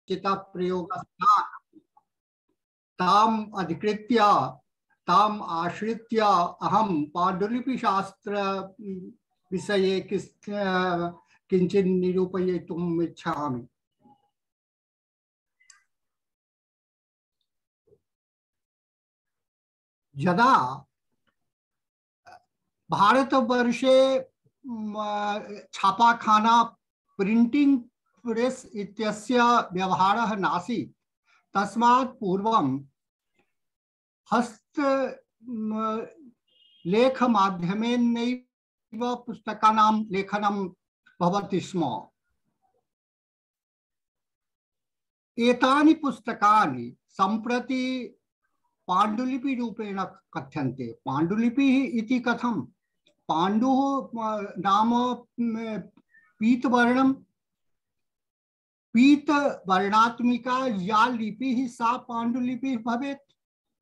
चिता प्रयोग ताम अधिकृत्य ताम आश्रित्य अहम पांडुलिपि शास्त्र विषये किंचित निरूपयितुम् इच्छामि। यदा भारतवर्षे छापाखाना प्रिंटिंग प्रेस इत्यस्य व्यवहारः नासीत्, तस्मात् पूर्वं हस्त लेख माध्यमेनैव पुस्तकानां लेखनं भवति स्म। एतानि पुस्तकानि सम्प्रति पांडुलिपि रूपेण कथ्यन्ते। पांडुलिपिः इति कथं? पांडुः नाम पीतवर्णं, पीतवर्णात्मिका या लिपिः सा पांडुलिपिः भवेत्।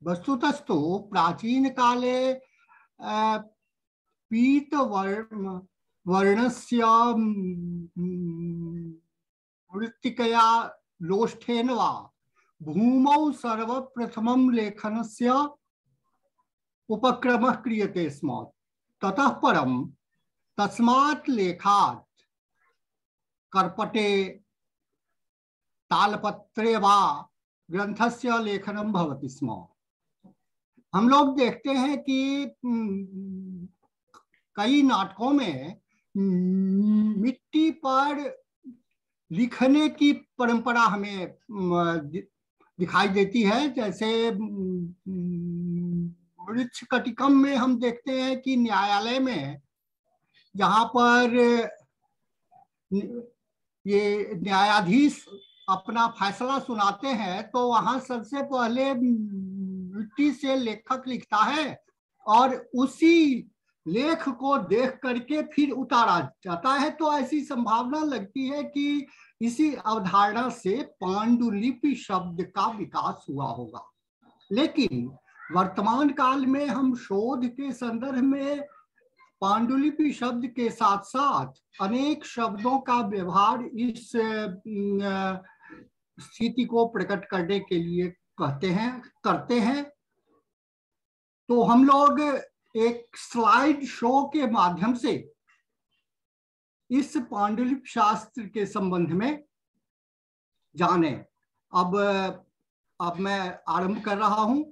वस्तुतस्तु प्राचीन काले पीतवर्णस्य मृत्तिकया लोष्ठेन वा भूमौ सर्वप्रथमं लेखनस्य उपक्रमः क्रियते स्म। ततः परं तस्मात् लेखात् कर्पटे तालपत्रे वा ग्रंथस्य लेखनं भवति स्म। हम लोग देखते हैं कि कई नाटकों में मिट्टी पर लिखने की परंपरा हमें दिखाई देती है। जैसे मृच्छकटिकम में हम देखते हैं कि न्यायालय में जहाँ पर ये न्यायाधीश अपना फैसला सुनाते हैं तो वहाँ सबसे पहले मिट्टी से लेखक लिखता है और उसी लेख को देख करके फिर उतारा जाता है। तो ऐसी संभावना लगती है कि इसी अवधारणा से पांडुलिपि शब्द का विकास हुआ होगा। लेकिन वर्तमान काल में हम शोध के संदर्भ में पांडुलिपि शब्द के साथ साथ अनेक शब्दों का व्यवहार इस स्थिति को प्रकट करने के लिए करते हैं। तो हम लोग एक स्लाइड शो के माध्यम से इस पांडुलिपि शास्त्र के संबंध में जाने। अब मैं आरंभ कर रहा हूं।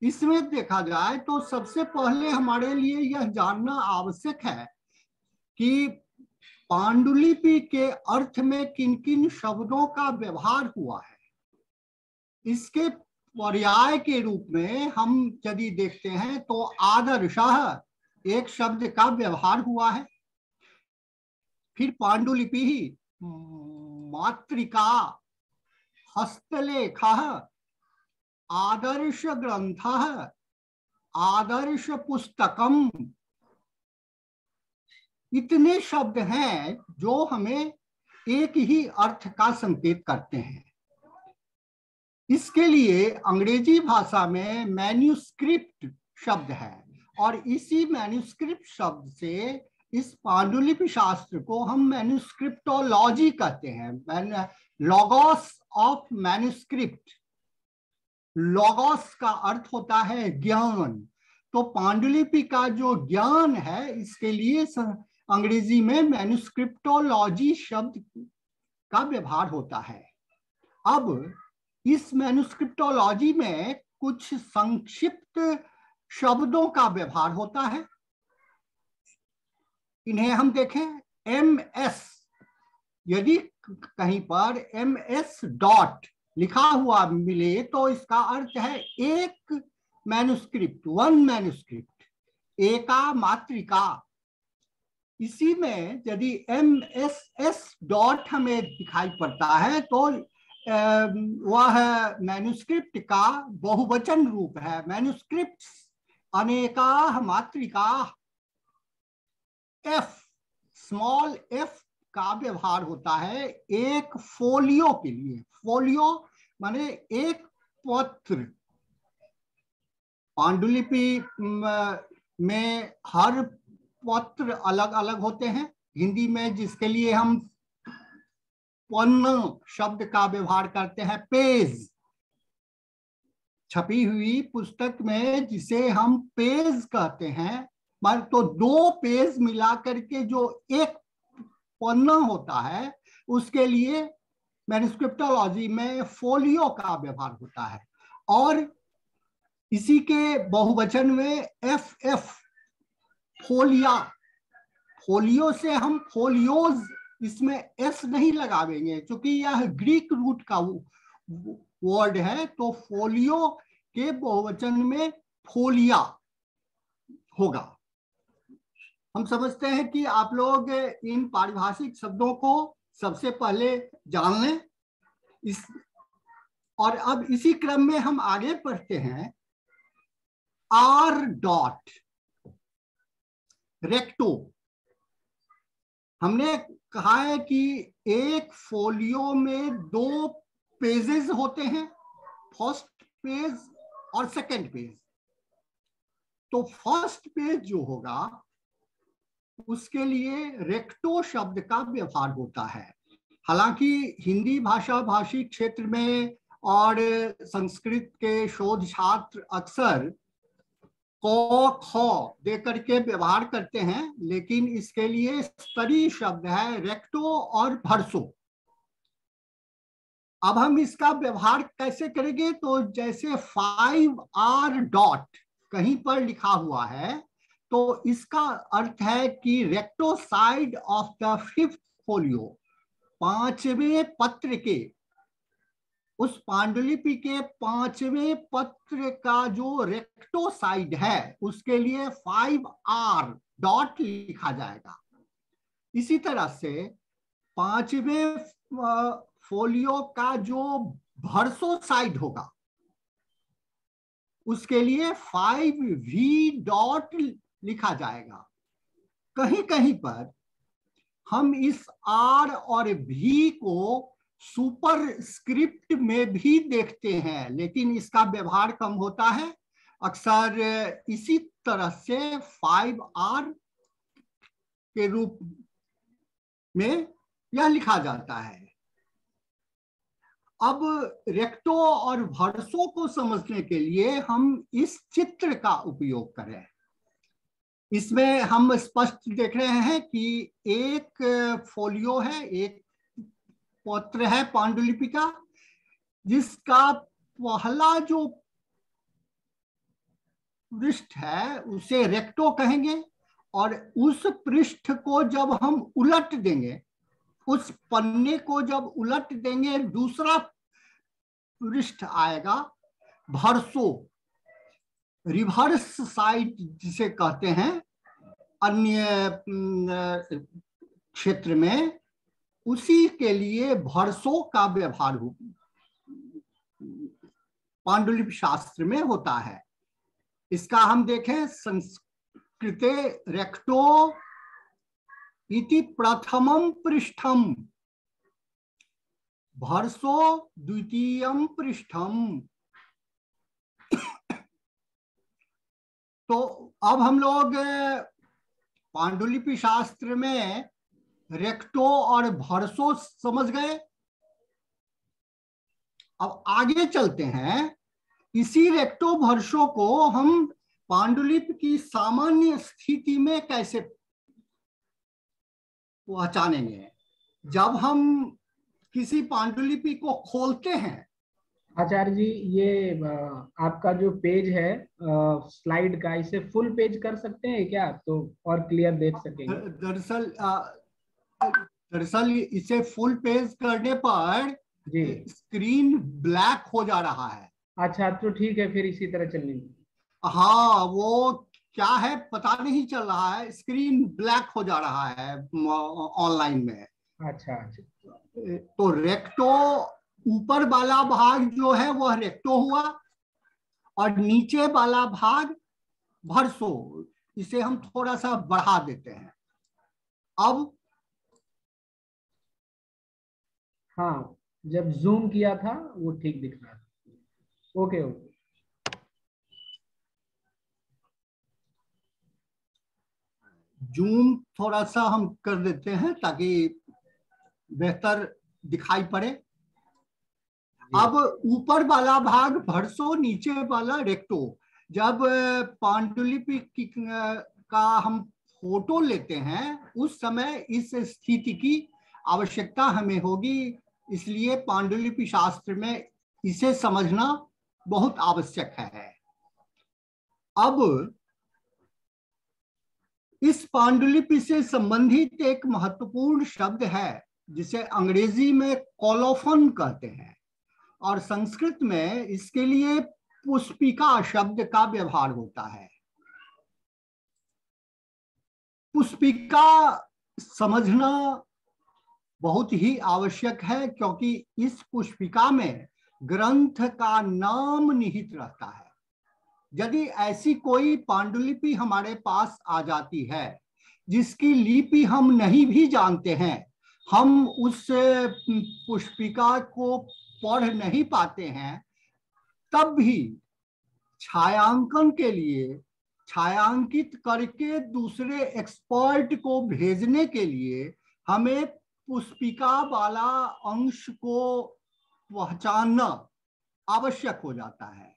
इसमें देखा जाए तो सबसे पहले हमारे लिए यह जानना आवश्यक है कि पांडुलिपि के अर्थ में किन किन शब्दों का व्यवहार हुआ है। इसके पर्याय के रूप में हम यदि देखते हैं तो आदर्शः एक शब्द का व्यवहार हुआ है। फिर पांडुलिपि ही मातृका, हस्तलेखः, आदर्श ग्रंथ, आदर्श पुस्तकम, इतने शब्द हैं जो हमें एक ही अर्थ का संकेत करते हैं। इसके लिए अंग्रेजी भाषा में मैन्युस्क्रिप्ट शब्द है और इसी मैन्युस्क्रिप्ट शब्द से इस पांडुलिपि शास्त्र को हम मैन्युस्क्रिप्टोलॉजी कहते हैं। Logos of manuscript. लॉगोस का अर्थ होता है ज्ञान। तो पांडुलिपि का जो ज्ञान है इसके लिए अंग्रेजी में मैन्युस्क्रिप्टोलॉजी शब्द का व्यवहार होता है। अब इस मैन्युस्क्रिप्टोलॉजी में कुछ संक्षिप्त शब्दों का व्यवहार होता है। इन्हें हम देखें। MS, यदि कहीं पर MS डॉट लिखा हुआ मिले तो इसका अर्थ है एक मैन्युस्क्रिप्ट, वन मैन्युस्क्रिप्ट, एका मातृका। इसी में यदि MSS डॉट हमें दिखाई पड़ता है तो वह मैन्युस्क्रिप्ट का बहुवचन रूप है। मैन्युस्क्रिप्ट्स अनेका मातृका। F, स्मॉल f का व्यवहार होता है एक फोलियो के लिए। फोलियो माने एक पत्र। पांडुलिपि में हर पत्र अलग अलग होते हैं। हिंदी में जिसके लिए हम पन्न शब्द का व्यवहार करते हैं, पेज। छपी हुई पुस्तक में जिसे हम पेज कहते हैं, तो 2 पेज मिला करके जो एक पन्ना होता है, उसके लिए मैन्युस्क्रिप्टोलॉजी में फोलियो का व्यवहार होता है। और इसी के बहुवचन में एफ, फोलिया। फोलियो से हम फोलियोज, इसमें एस नहीं लगावेंगे क्योंकि यह ग्रीक रूट का वर्ड है, तो फोलियो के बहुवचन में फोलिया होगा। हम समझते हैं कि आप लोग इन पारिभाषिक शब्दों को सबसे पहले जान लें। और अब इसी क्रम में हम आगे बढ़ते हैं। R dot recto. हमने कहा है कि एक फोलियो में 2 पेजेस होते हैं, फर्स्ट पेज और सेकंड पेज। तो फर्स्ट पेज जो होगा उसके लिए रेक्टो शब्द का व्यवहार होता है। हालांकि हिंदी भाषा भाषी क्षेत्र में और संस्कृत के शोध छात्र अक्सर क ख दे करके व्यवहार करते हैं, लेकिन इसके लिए स्तरीय शब्द है रेक्टो और भर्सो। अब हम इसका व्यवहार कैसे करेंगे? तो जैसे 5R डॉट कहीं पर लिखा हुआ है, तो इसका अर्थ है कि recto side of the 5th folio, 5वें पत्र के, उस पांडुलिपि के 5वें पत्र का जो रेक्टो साइड है उसके लिए 5R डॉट लिखा जाएगा। इसी तरह से 5वें फोलियो का जो भर्सो साइड होगा उसके लिए 5V डॉट लिखा जाएगा। कहीं कहीं पर हम इस R और V को सुपर स्क्रिप्ट में भी देखते हैं, लेकिन इसका व्यवहार कम होता है। अक्सर इसी तरह से 5R के रूप में यह लिखा जाता है। अब रेक्टो और भर्सो को समझने के लिए हम इस चित्र का उपयोग करें। इसमें हम स्पष्ट देख रहे हैं कि एक फोलियो है, एक पत्र है पांडुलिपि का, जिसका पहला जो पृष्ठ है उसे रेक्टो कहेंगे, और उस पृष्ठ को जब हम उलट देंगे, उस पन्ने को जब उलट देंगे, दूसरा पृष्ठ आएगा भर्सो, रिवर्स साइड जिसे कहते हैं अन्य क्षेत्र में। उसी के लिए भर्सो का व्यवहार पांडुलिपि शास्त्र में होता है। इसका हम देखें, संस्कृते रेक्टो इति प्रथमं पृष्ठम, भर्सो द्वितीयं पृष्ठम। तो अब हम लोग पांडुलिपि शास्त्र में रेक्टो और भर्सो समझ गए। अब आगे चलते हैं। इसी रेक्टो भर्सो को हम पांडुलिपि की सामान्य स्थिति में कैसे पहचानेंगे? जब हम किसी पांडुलिपि को खोलते हैं। आचार्य जी, ये आपका जो पेज है स्लाइड का, इसे फुल पेज कर सकते हैं क्या, तो और क्लियर देख सकेंगे? दरअसल इसे फुल पेज करने पर जी स्क्रीन ब्लैक हो जा रहा है। अच्छा, तो ठीक है, फिर इसी तरह चलने। हाँ, वो क्या है पता नहीं चल रहा है, स्क्रीन ब्लैक हो जा रहा है ऑनलाइन में। अच्छा अच्छा, तो रेक्टो ऊपर वाला भाग जो है वह रेक्टो हुआ, और नीचे वाला भाग भर्सो। इसे हम थोड़ा सा बढ़ा देते हैं। अब हाँ, जब जूम किया था वो ठीक दिख रहा था। Okay okay. जूम थोड़ा सा हम कर देते हैं ताकि बेहतर दिखाई पड़े। जी। अब ऊपर वाला भाग वर्सो, नीचे वाला रेक्टो। जब पांडुलिपि का हम फोटो लेते हैं उस समय इस स्थिति की आवश्यकता हमें होगी, इसलिए पांडुलिपि शास्त्र में इसे समझना बहुत आवश्यक है। अब इस पांडुलिपि से संबंधित एक महत्वपूर्ण शब्द है जिसे अंग्रेजी में कॉलोफन कहते हैं और संस्कृत में इसके लिए पुष्पिका शब्द का व्यवहार होता है। पुष्पिका समझना बहुत ही आवश्यक है क्योंकि इस पुष्पिका में ग्रंथ का नाम निहित रहता है। यदि ऐसी कोई पांडुलिपि हमारे पास आ जाती है जिसकी लिपि हम नहीं भी जानते हैं, हम उस पुष्पिका को पढ़ नहीं पाते हैं, तब भी छायांकन के लिए छायांकित करके दूसरे एक्सपर्ट को भेजने के लिए हमें पुष्पिका वाला अंश को पहचानना आवश्यक हो जाता है।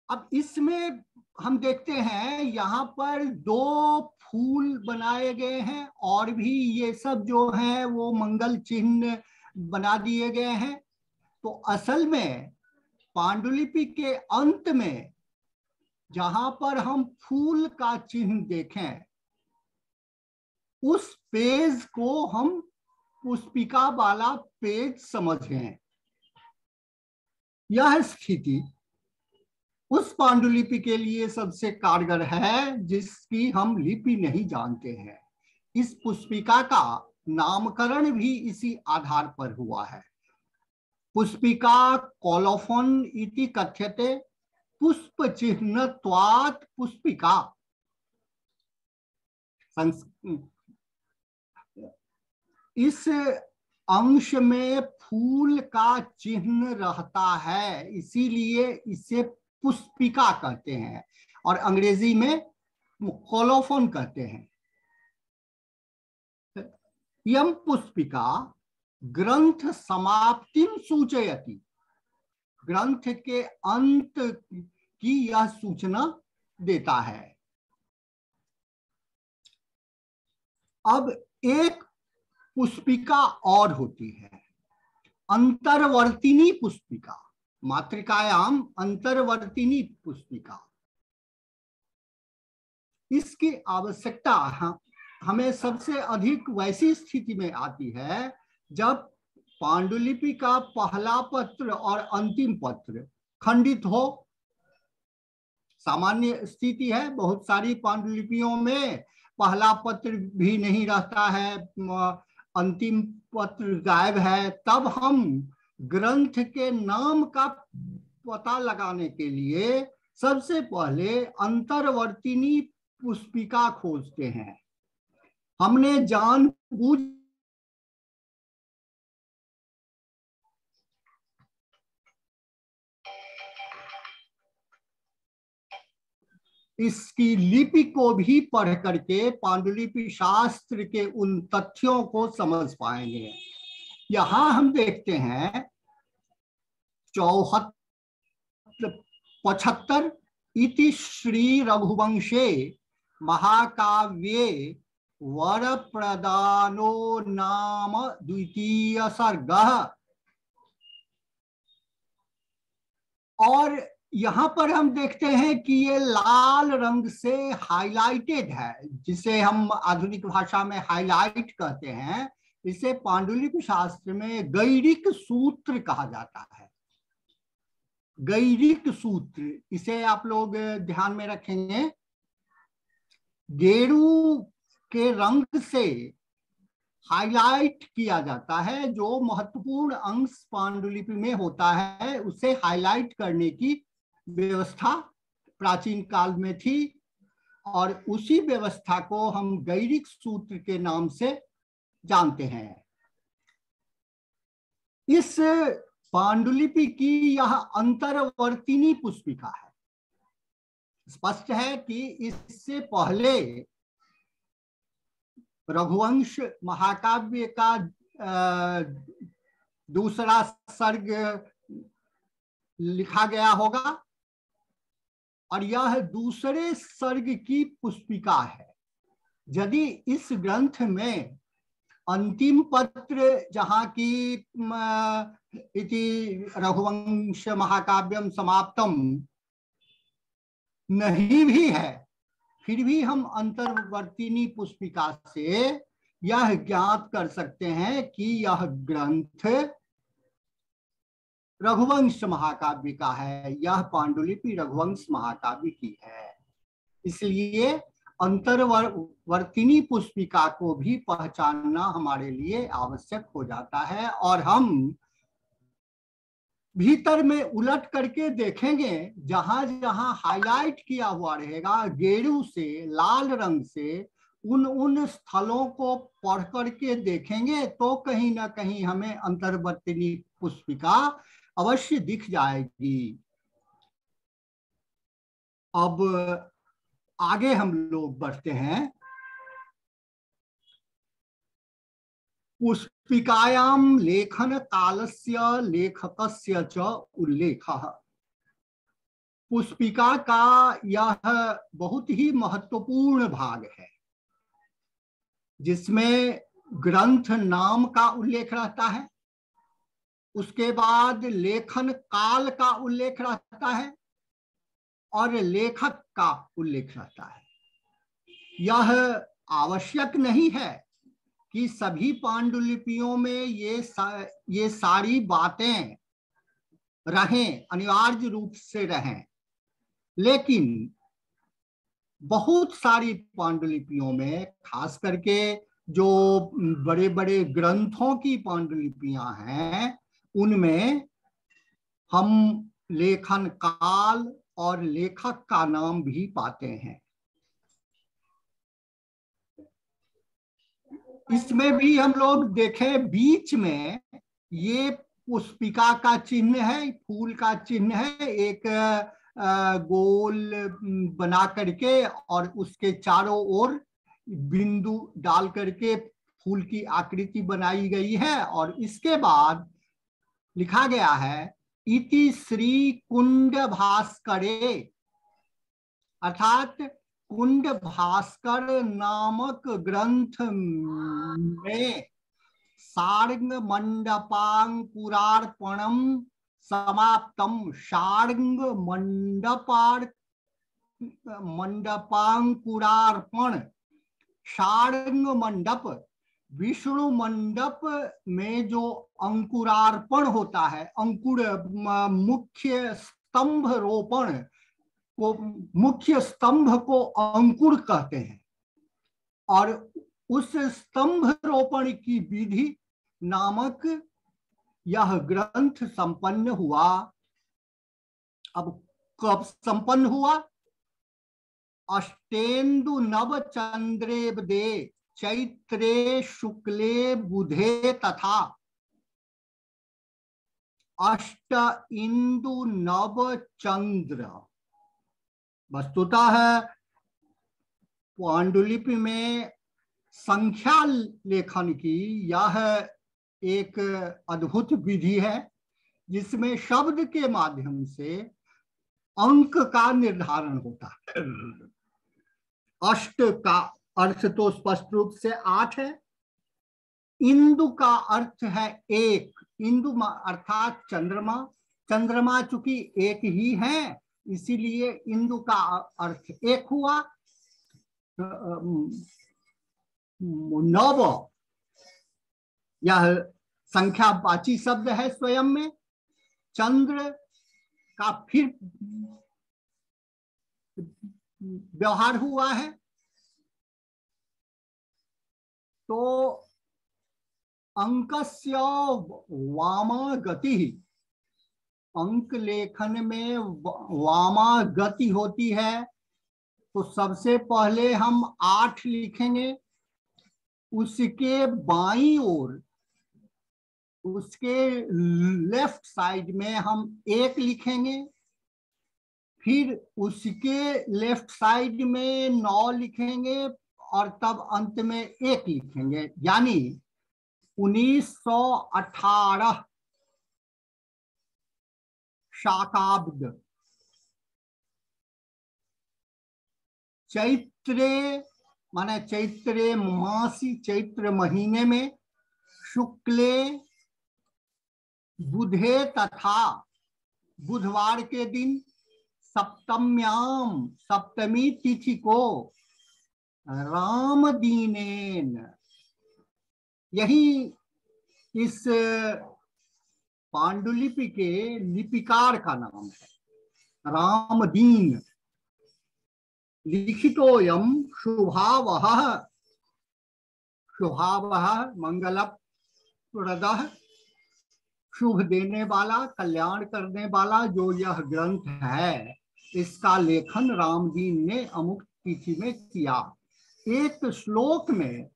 अब इसमें हम देखते हैं यहाँ पर 2 फूल बनाए गए हैं और भी ये सब जो है वो मंगल चिन्ह बना दिए गए हैं। तो असल में पांडुलिपि के अंत में जहां पर हम फूल का चिन्ह देखें उस पेज को हम पुष्पिका वाला पेज समझें। यह स्थिति उस पांडुलिपि के लिए सबसे कारगर है जिसकी हम लिपि नहीं जानते हैं। इस पुष्पिका का नामकरण भी इसी आधार पर हुआ है। पुष्पिका कॉलोफोन इति कथ्यते, पुष्प चिह्नत्वात् पुष्पिका। इस अंश में फूल का चिन्ह रहता है, इसीलिए इसे पुष्पिका कहते हैं और अंग्रेजी में कॉलोफोन कहते हैं। यम पुष्पिका ग्रंथ समाप्तिम सूचयति, ग्रंथ के अंत की यह सूचना देता है। अब एक पुष्पिका और होती है, अंतर्वर्तिनी पुष्पिका, मातृकायाम अंतर्वर्तिनी पुष्पिका। इसकी आवश्यकता हमें सबसे अधिक वैसी स्थिति में आती है जब पांडुलिपि का पहला पत्र और अंतिम पत्र खंडित हो। सामान्य स्थिति है, बहुत सारी पांडुलिपियों में पहला पत्र भी नहीं रहता है, अंतिम पत्र गायब है। तब हम ग्रंथ के नाम का पता लगाने के लिए सबसे पहले अंतर्वर्तिनी पुष्पिका खोजते हैं। हमने जानबूझ इसकी लिपि को भी पढ़ करके पांडुलिपि शास्त्र के उन तथ्यों को समझ पाएंगे। यहां हम देखते हैं 75 इति श्री रघुवंशे महाकाव्ये वर प्रदानो नाम द्वितीय सर्गः। और यहाँ पर हम देखते हैं कि ये लाल रंग से हाईलाइटेड है, जिसे हम आधुनिक भाषा में हाईलाइट कहते हैं। इसे पांडुलिपि शास्त्र में गैरिक सूत्र कहा जाता है। गैरिक सूत्र, इसे आप लोग ध्यान में रखेंगे। गेरू के रंग से हाईलाइट किया जाता है, जो महत्वपूर्ण अंश पांडुलिपि में होता है उसे हाईलाइट करने की व्यवस्था प्राचीन काल में थी और उसी व्यवस्था को हम गैरिक सूत्र के नाम से जानते हैं। इस पांडुलिपि की यह अंतर्वर्तिनी पुस्तिका है। स्पष्ट है कि इससे पहले रघुवंश महाकाव्य का दूसरा सर्ग लिखा गया होगा और यह दूसरे सर्ग की पुस्तिका है। यदि इस ग्रंथ में अंतिम पत्र जहाँ की इति रघुवंश महाकाव्यम समाप्तम नहीं भी है, फिर भी हम अंतर्वर्तिनी पुस्तिका से यह ज्ञात कर सकते हैं कि यह ग्रंथ रघुवंश महाकाव्य का है, यह पांडुलिपि रघुवंश महाकाव्य की है। इसलिए अंतर्वर्तिनी पुस्तिका को भी पहचानना हमारे लिए आवश्यक हो जाता है और हम भीतर में उलट करके देखेंगे, जहां जहां हाईलाइट किया हुआ रहेगा गेरू से लाल रंग से, उन स्थलों को पढ़ करके देखेंगे तो कहीं ना कहीं हमें अंतर्वर्तिनी पुस्तिका अवश्य दिख जाएगी। अब आगे हम लोग बढ़ते हैं। पुस्तिकायां लेखन कालस्य लेखकस्य च उल्लेखः। पुस्तिका का यह बहुत ही महत्वपूर्ण भाग है जिसमें ग्रंथ नाम का उल्लेख रहता है, उसके बाद लेखन काल का उल्लेख रहता है और लेखक का उल्लेख रहता है। यह आवश्यक नहीं है कि सभी पांडुलिपियों में ये सारी बातें रहें, अनिवार्य रूप से रहें, लेकिन बहुत सारी पांडुलिपियों में, खास करके जो बड़े बड़े ग्रंथों की पांडुलिपियां हैं, उनमें हम लेखन काल और लेखक का नाम भी पाते हैं। इसमें भी हम लोग देखें, बीच में ये पुस्तिका का चिन्ह है, फूल का चिन्ह है, एक गोल बना करके और उसके चारों ओर बिंदु डाल करके फूल की आकृति बनाई गई है और इसके बाद लिखा गया है इति श्री कुंड भास्करे, अर्थात कुंड भास्कर नामक ग्रंथ में सार्ंग मंडपांकुरार्पणम समाप्तम। सार्ंग मंडपांकुरार्पण, सार्ंग मंडप, विष्णु मंडप में जो अंकुरार्पण होता है, अंकुर मुख्य स्तंभ रोपण को, मुख्य स्तंभ को अंकुर कहते हैं और उस स्तंभ रोपण की विधि नामक यह ग्रंथ संपन्न हुआ। अब कब संपन्न हुआ? अष्टेन्दु नव चंद्रेब्दे चैत्रे शुक्ले बुधे तथा अष्ट इंदु नव चंद्र। वस्तुतः पांडुलिपि में संख्या लेखन की यह एक अद्भुत विधि है जिसमें शब्द के माध्यम से अंक का निर्धारण होता है। अष्ट का अर्थ तो स्पष्ट रूप से 8 है। इंदु का अर्थ है एक, इंदु अर्थात चंद्रमा, चंद्रमा चूंकि एक ही है इसीलिए इंदु का अर्थ 1 हुआ। नव यह संख्यावाची शब्द है स्वयं में। चंद्र का फिर व्यवहार हुआ है तो अंकस्य वामा गति, अंक लेखन में वामा गति होती है तो सबसे पहले हम 8 लिखेंगे, उसके बाईं ओर उसके लेफ्ट साइड में हम 1 लिखेंगे, फिर उसके लेफ्ट साइड में 9 लिखेंगे और तब अंत में 1 लिखेंगे, यानी 1918 शाकाब्द। चैत्रे माने चैत्रे मासी, चैत्र महीने में, शुक्ले बुधे तथा बुधवार के दिन, सप्तम्याम सप्तमी तिथि को, राम दीनेन, यही इस पांडुलिपि के लिपिकार का नाम है, रामदीन। लिखितोयम शुभावह, शुभावह मंगलप्रदः, शुभ देने वाला, कल्याण करने वाला जो यह ग्रंथ है, इसका लेखन रामदीन ने अमुक तिथि में किया। एक श्लोक में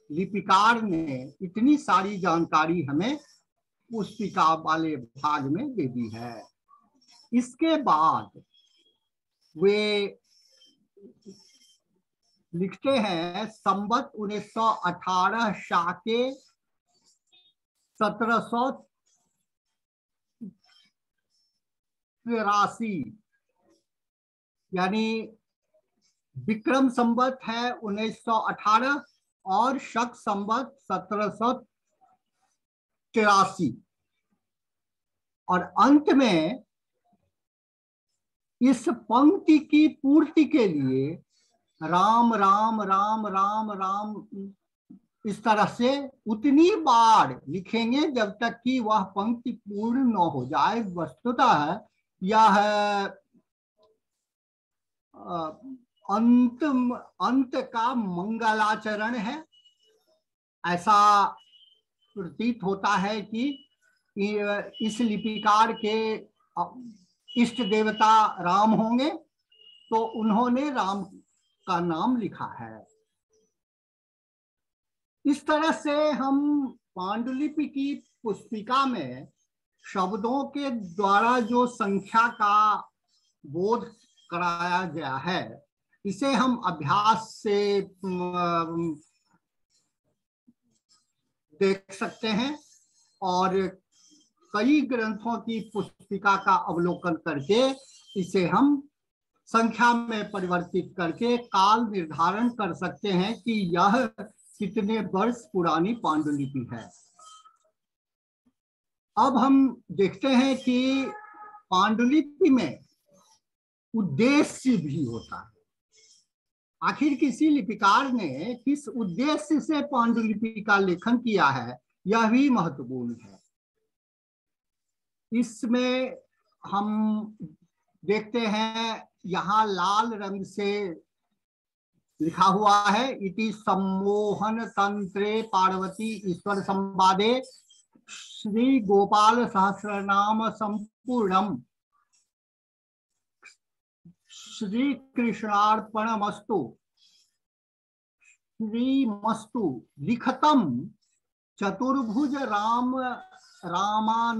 लिपिकार ने इतनी सारी जानकारी हमें पुस्तिका वाले भाग में दे दी है। इसके बाद वे लिखते हैं संवत 1918 शाके 1783, यानी विक्रम संवत है 1918 और शक संवत 1783। और अंत में इस पंक्ति की पूर्ति के लिए राम राम राम राम राम इस तरह से उतनी बार लिखेंगे जब तक कि वह पंक्ति पूर्ण न हो जाए। वस्तुतः यह अंत का मंगलाचरण है। ऐसा प्रतीत होता है कि इस लिपिकार के इष्ट देवता राम होंगे, तो उन्होंने राम का नाम लिखा है। इस तरह से हम पांडुलिपि की पुस्तिका में शब्दों के द्वारा जो संख्या का बोध कराया गया है, इसे हम अभ्यास से देख सकते हैं और कई ग्रंथों की पुस्तिका का अवलोकन करके इसे हम संख्या में परिवर्तित करके काल निर्धारण कर सकते हैं कि यह कितने वर्ष पुरानी पांडुलिपि है। अब हम देखते हैं कि पांडुलिपि में उद्देश्य भी होता है। आखिर किसी लिपिकार ने किस उद्देश्य से पांडुलिपि का लेखन किया है, यह भी महत्वपूर्ण है। इसमें हम देखते हैं यहाँ लाल रंग से लिखा हुआ है, इति सम्मोहन तंत्रे पार्वती ईश्वर संवादे श्री गोपाल सहस्रनाम संपूर्णम श्री कृष्णार्पणमस्तु श्रीमस्तु लिखतम चतुर्भुज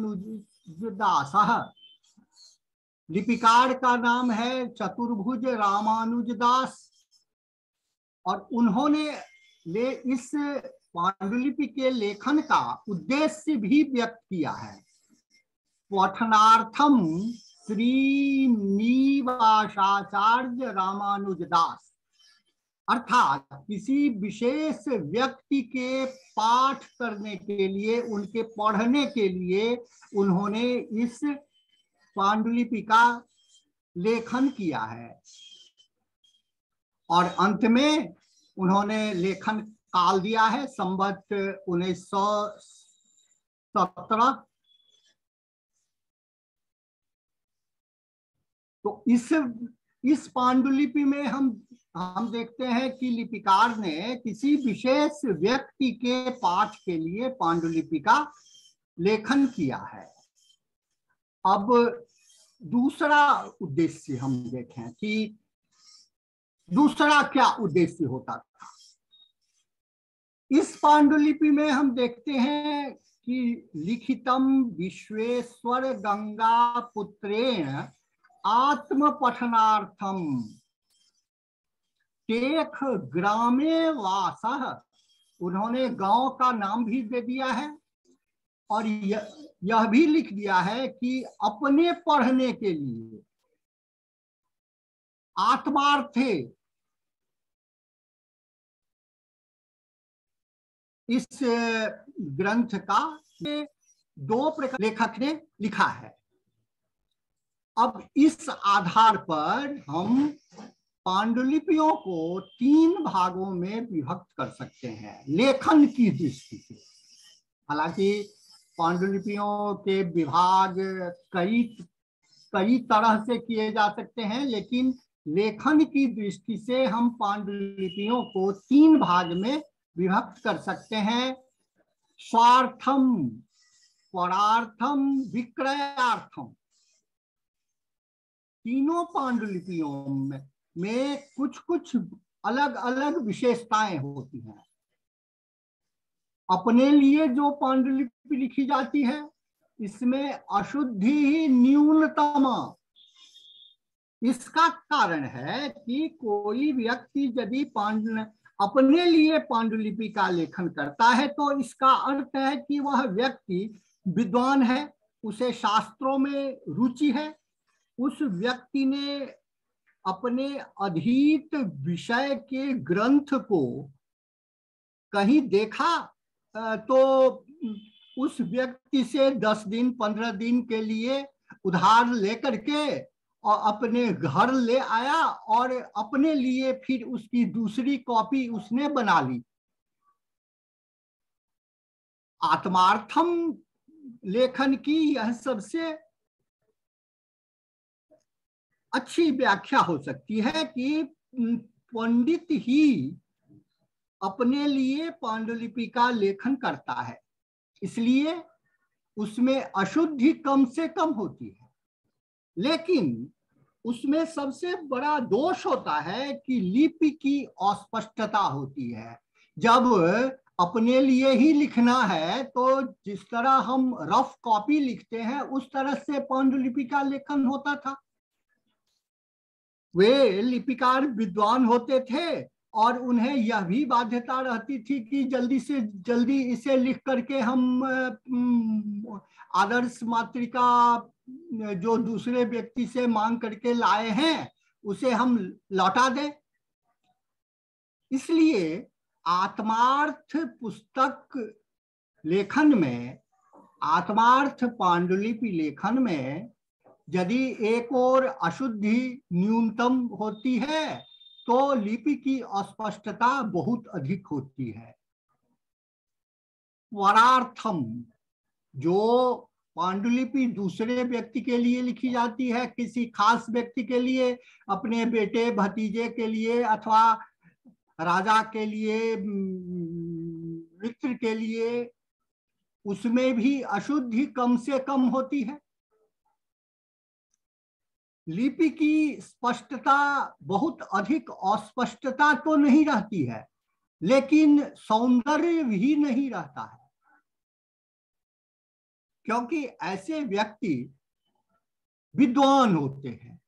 रामानुजदासः। लिपिकार का नाम है चतुर्भुज रामानुजदास और उन्होंने इस पांडुलिपि के लेखन का उद्देश्य भी व्यक्त किया है। पठनार्थम श्रीनिवासाचार्य रामानुजदास, अर्थात किसी विशेष व्यक्ति के पाठ करने के लिए, उनके पढ़ने के लिए उन्होंने इस पांडुलिपि का लेखन किया है। और अंत में उन्होंने लेखन काल दिया है संवत 1917। तो इस पांडुलिपि में हम देखते हैं कि लिपिकार ने किसी विशेष व्यक्ति के पाठ के लिए पांडुलिपि का लेखन किया है। अब दूसरा उद्देश्य हम देखें कि दूसरा क्या उद्देश्य होता था। इस पांडुलिपि में हम देखते हैं कि लिखितम विश्वेश्वर गंगा पुत्रेण आत्म पठनार्थम टेख ग्रामे वासः। उन्होंने गांव का नाम भी दे दिया है और यह भी लिख दिया है कि अपने पढ़ने के लिए आत्मार्थे इस ग्रंथ का 2 प्रकार लेखक ने लिखा है। अब इस आधार पर हम पांडुलिपियों को 3 भागों में विभक्त कर सकते हैं लेखन की दृष्टि से। हालांकि पांडुलिपियों के विभाग कई तरह से किए जा सकते हैं, लेकिन लेखन की दृष्टि से हम पांडुलिपियों को 3 भाग में विभक्त कर सकते हैं। स्वार्थम, परार्थम, विक्रयार्थम। तीनों पांडुलिपियों में कुछ कुछ अलग अलग विशेषताएं होती हैं। अपने लिए जो पांडुलिपि लिखी जाती है इसमें अशुद्धि ही न्यूनतम। इसका कारण है कि कोई व्यक्ति यदि अपने लिए पांडुलिपि का लेखन करता है तो इसका अर्थ है कि वह व्यक्ति विद्वान है, उसे शास्त्रों में रुचि है, उस व्यक्ति ने अपने अधीत विषय के ग्रंथ को कहीं देखा तो उस व्यक्ति से 10 दिन 15 दिन के लिए उधार लेकर के और अपने घर ले आया और अपने लिए फिर उसकी दूसरी कॉपी उसने बना ली। आत्मार्थम लेखन की यह सबसे अच्छी व्याख्या हो सकती है कि पंडित ही अपने लिए पांडुलिपि का लेखन करता है, इसलिए उसमें अशुद्धि कम से कम होती है। लेकिन उसमें सबसे बड़ा दोष होता है कि लिपि की अस्पष्टता होती है। जब अपने लिए ही लिखना है तो जिस तरह हम रफ कॉपी लिखते हैं उस तरह से पांडुलिपि का लेखन होता था। वे लिपिकार विद्वान होते थे और उन्हें यह भी बाध्यता रहती थी कि जल्दी से जल्दी इसे लिख करके हम आदर्श मातृका जो दूसरे व्यक्ति से मांग करके लाए हैं उसे हम लौटा दें। इसलिए आत्मार्थ पुस्तक लेखन में, आत्मार्थ पांडुलिपि लेखन में यदि एक और अशुद्धि न्यूनतम होती है तो लिपि की अस्पष्टता बहुत अधिक होती है। वरार्थम, जो पांडुलिपि दूसरे व्यक्ति के लिए लिखी जाती है, किसी खास व्यक्ति के लिए, अपने बेटे भतीजे के लिए अथवा राजा के लिए, मित्र के लिए, उसमें भी अशुद्धि कम से कम होती है। लिपि की स्पष्टता बहुत अधिक अस्पष्टता तो नहीं रहती है, लेकिन सौंदर्य भी नहीं रहता है, क्योंकि ऐसे व्यक्ति विद्वान होते हैं,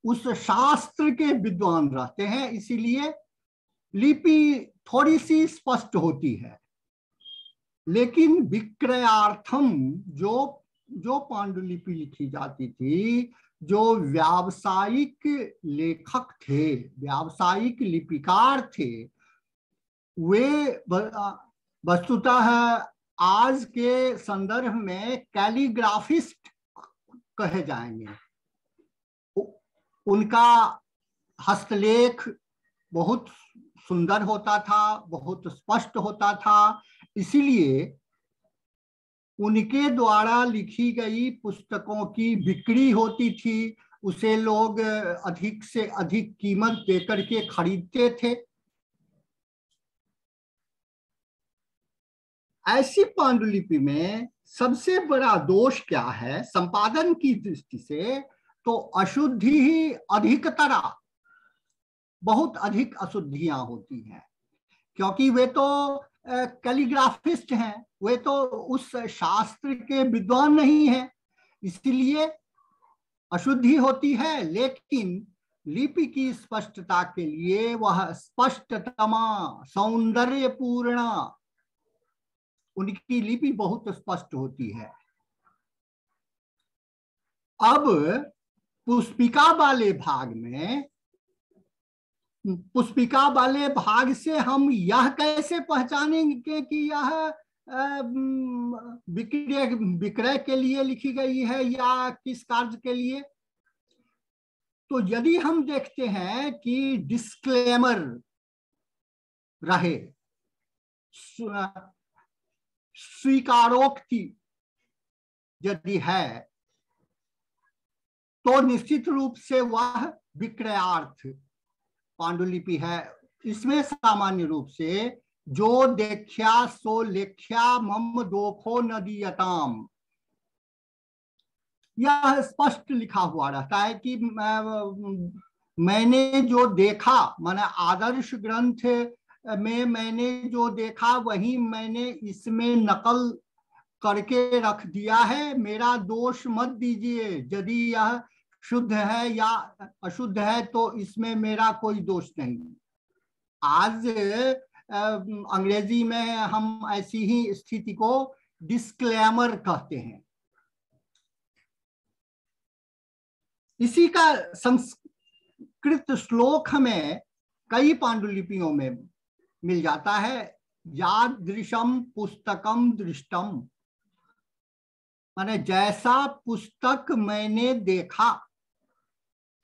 उस शास्त्र के विद्वान रहते हैं, इसीलिए लिपि थोड़ी सी स्पष्ट होती है। लेकिन विक्रयार्थम जो पांडुलिपि लिखी जाती थी, जो व्यावसायिक लेखक थे, व्यावसायिक लिपिकार थे, वे वस्तुतः आज के संदर्भ में कैलीग्राफिस्ट कहे जाएंगे। उनका हस्तलेख बहुत सुंदर होता था, बहुत स्पष्ट होता था, इसीलिए उनके द्वारा लिखी गई पुस्तकों की बिक्री होती थी, उसे लोग अधिक से अधिक कीमत देकर के खरीदते थे। ऐसी पांडुलिपि में सबसे बड़ा दोष क्या है संपादन की दृष्टि से, तो अशुद्धि ही अधिकतरा, बहुत अधिक अशुद्धियां होती हैं, क्योंकि वे तो कैलीग्राफिस्ट हैं, वे तो उस शास्त्र के विद्वान नहीं हैं, इसलिए अशुद्धि होती है। लेकिन लिपि की स्पष्टता के लिए वह स्पष्टतमा, सौंदर्यपूर्ण, उनकी लिपि बहुत स्पष्ट होती है। अब पुष्पिका वाले भाग में, पुष्पिका वाले भाग से हम यह कैसे पहचानेंगे कि यह विक्रय विक्रय के लिए लिखी गई है या किस कार्य के लिए? तो यदि हम देखते हैं कि डिस्क्लेमर रहे, स्वीकारोक्ति यदि है, तो निश्चित रूप से वह विक्रयार्थ पांडुलिपि है। इसमें सामान्य रूप से जो देख्या सो लेख्या मम दोखो न दीयताम, यह स्पष्ट लिखा हुआ रहता है कि मैंने जो देखा, माने आदर्श ग्रंथ में मैंने जो देखा वही मैंने इसमें नकल करके रख दिया है, मेरा दोष मत दीजिए। यदि यह शुद्ध है या अशुद्ध है तो इसमें मेरा कोई दोष नहीं। आज अंग्रेजी में हम ऐसी ही स्थिति को डिस्क्लेमर कहते हैं। इसी का संस्कृत श्लोक हमें कई पांडुलिपियों में मिल जाता है। यादृशम पुस्तकम दृष्टम, माने जैसा पुस्तक मैंने देखा,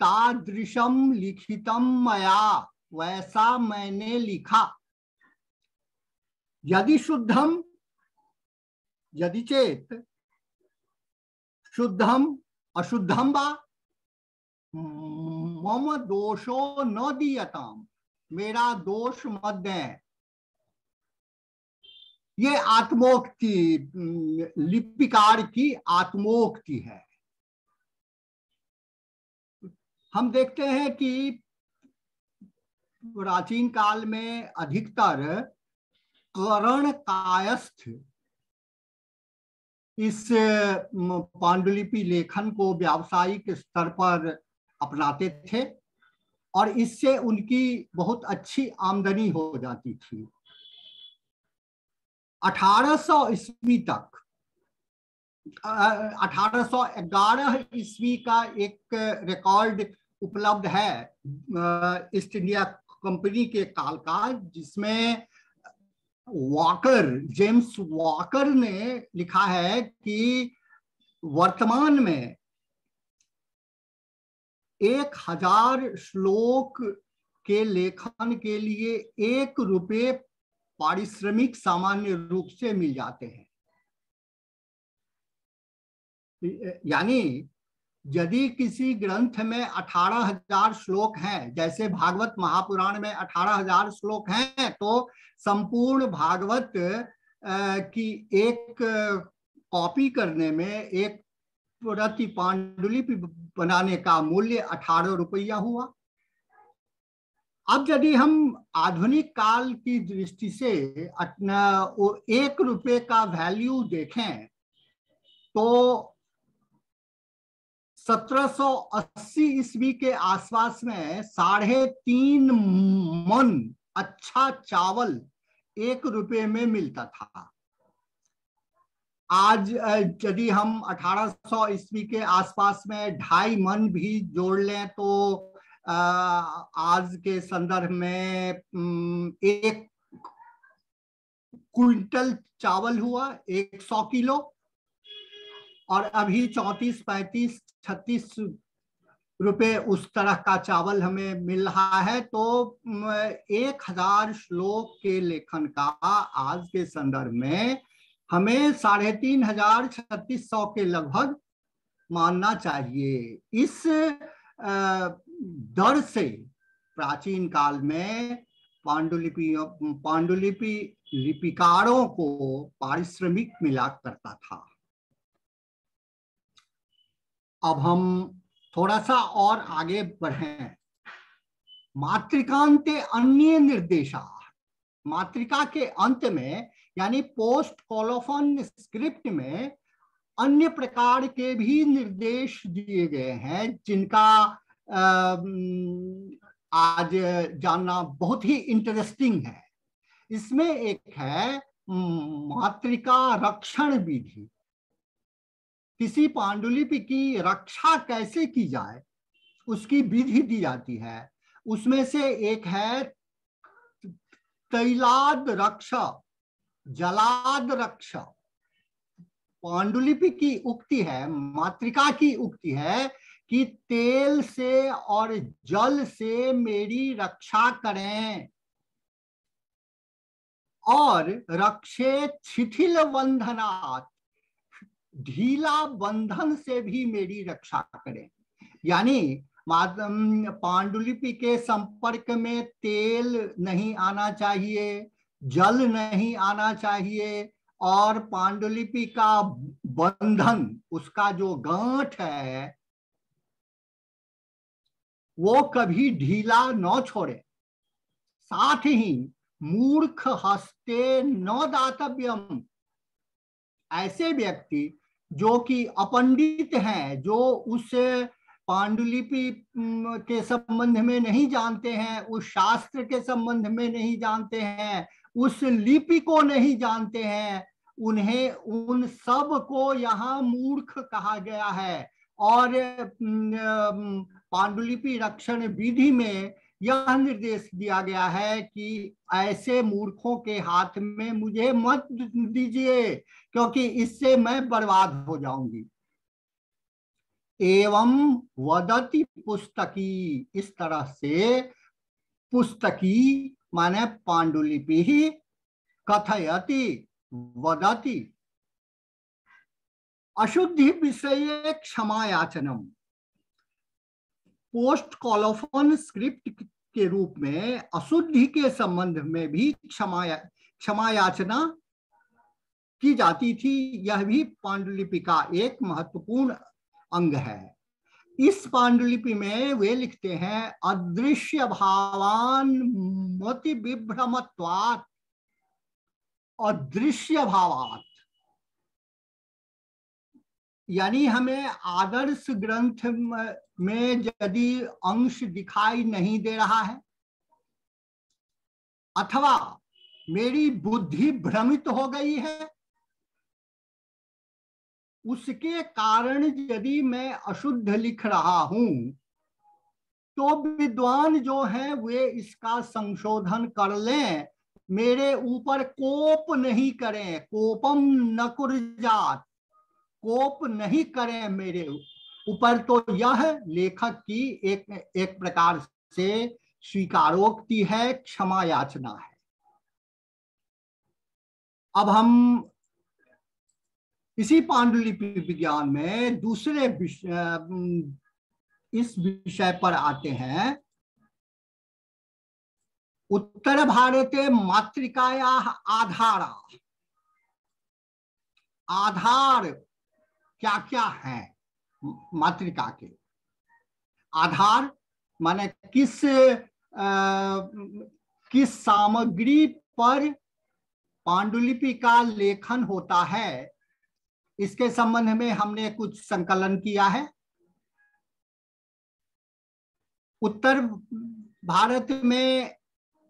तादृशम लिखितम मया, वैसा मैंने लिखा। यदि शुद्धम, यदि चेत शुद्धम अशुद्धम वा मम दोषो न दीयताम, मेरा दोष मत दें। ये आत्मोक्ति, लिपिकार की आत्मोक्ति है। हम देखते हैं कि प्राचीन काल में अधिकतर करण कायस्थ इस पांडुलिपि लेखन को व्यावसायिक स्तर पर अपनाते थे और इससे उनकी बहुत अच्छी आमदनी हो जाती थी। 1800 ईस्वी तक, 1811 ईस्वी का एक रिकॉर्ड उपलब्ध है ईस्ट इंडिया कंपनी के काल का, जिसमें वॉकर, जेम्स वॉकर ने लिखा है कि वर्तमान में 1000 श्लोक के लेखन के लिए 1 रुपये पारिश्रमिक सामान्य रूप से मिल जाते हैं। यानी यदि किसी ग्रंथ में 18,000 श्लोक हैं, जैसे भागवत महापुराण में 18,000 श्लोक हैं, तो संपूर्ण भागवत की एक कॉपी करने में, एक प्रति पांडुलिपि बनाने का मूल्य 18 रुपया हुआ। अब यदि हम आधुनिक काल की दृष्टि से 1 रुपये का वैल्यू देखें तो 1780 ईस्वी के आसपास में 3.5 मन अच्छा चावल 1 रुपये में मिलता था। आज यदि हम 1800 ईस्वी के आसपास में 2.5 मन भी जोड़ लें तो आज के संदर्भ में 1 क्विंटल चावल हुआ, 100 किलो, और अभी 34, 35, 36 रुपए उस तरह का चावल हमें मिल रहा है। तो 1000 श्लोक के लेखन का आज के संदर्भ में हमें 3500, 3600 के लगभग मानना चाहिए। इस दर से प्राचीन काल में पांडुलिपि लिपिकारों को पारिश्रमिक मिला करता था। अब हम थोड़ा सा और आगे बढ़ें। मातृकान्ते अन्य निर्देशा, मातृका के अंत में यानी पोस्ट कोलोफोन स्क्रिप्ट में अन्य प्रकार के भी निर्देश दिए गए हैं जिनका आज जानना बहुत ही इंटरेस्टिंग है। इसमें एक है मातृका रक्षण विधि। किसी पांडुलिपि की रक्षा कैसे की जाए उसकी विधि दी जाती है। उसमें से एक है तैलाद रक्षा, जलाद रक्षा। पांडुलिपि की उक्ति है, मातृका की उक्ति है कि तेल से और जल से मेरी रक्षा करें और रक्षे शिथिल बंधनात्, ढीला बंधन से भी मेरी रक्षा करें। यानी पांडुलिपि के संपर्क में तेल नहीं आना चाहिए, जल नहीं आना चाहिए और पांडुलिपि का बंधन, उसका जो गांठ है वो कभी ढीला न छोड़े। साथ ही मूर्ख हस्ते न दातव्यम। ऐसे व्यक्ति जो कि अपंडित हैं, जो उस पांडुलिपि के संबंध में नहीं जानते हैं, उस शास्त्र के संबंध में नहीं जानते हैं, उस लिपि को नहीं जानते हैं, उन्हें उन सब को यहाँ मूर्ख कहा गया है। और पांडुलिपि रक्षण विधि में यह निर्देश दिया गया है कि ऐसे मूर्खों के हाथ में मुझे मत दीजिए क्योंकि इससे मैं बर्बाद हो जाऊंगी। एवं वदति पुस्तकी, इस तरह से पुस्तकी माने पांडुलिपि ही कथयति वदति। अशुद्धि विषये क्षमा याचनम। पोस्ट कोलोफोन स्क्रिप्ट के रूप में अशुद्धि के संबंध में भी क्षमा याचना की जाती थी। यह भी पांडुलिपि का एक महत्वपूर्ण अंग है। इस पांडुलिपि में वे लिखते हैं अदृश्य भावान मति विभ्रमत्वात्। अदृश्य भावात् यानी हमें आदर्श ग्रंथ में यदि अंश दिखाई नहीं दे रहा है अथवा मेरी बुद्धि भ्रमित हो गई है, उसके कारण यदि मैं अशुद्ध लिख रहा हूं तो विद्वान जो हैं वे इसका संशोधन कर लें, मेरे ऊपर कोप नहीं करें। कोपम न कुर्यात्, कोप नहीं करें मेरे ऊपर। तो यह लेखक की एक प्रकार से स्वीकारोक्ति है, क्षमा याचना है। अब हम इसी पांडुलिपि विज्ञान में दूसरे इस विषय पर आते हैं। उत्तर भारते मातृकाया आधारा। आधार क्या क्या है मातृका के? आधार माने किस सामग्री पर पांडुलिपि का लेखन होता है, इसके संबंध में हमने कुछ संकलन किया है। उत्तर भारत में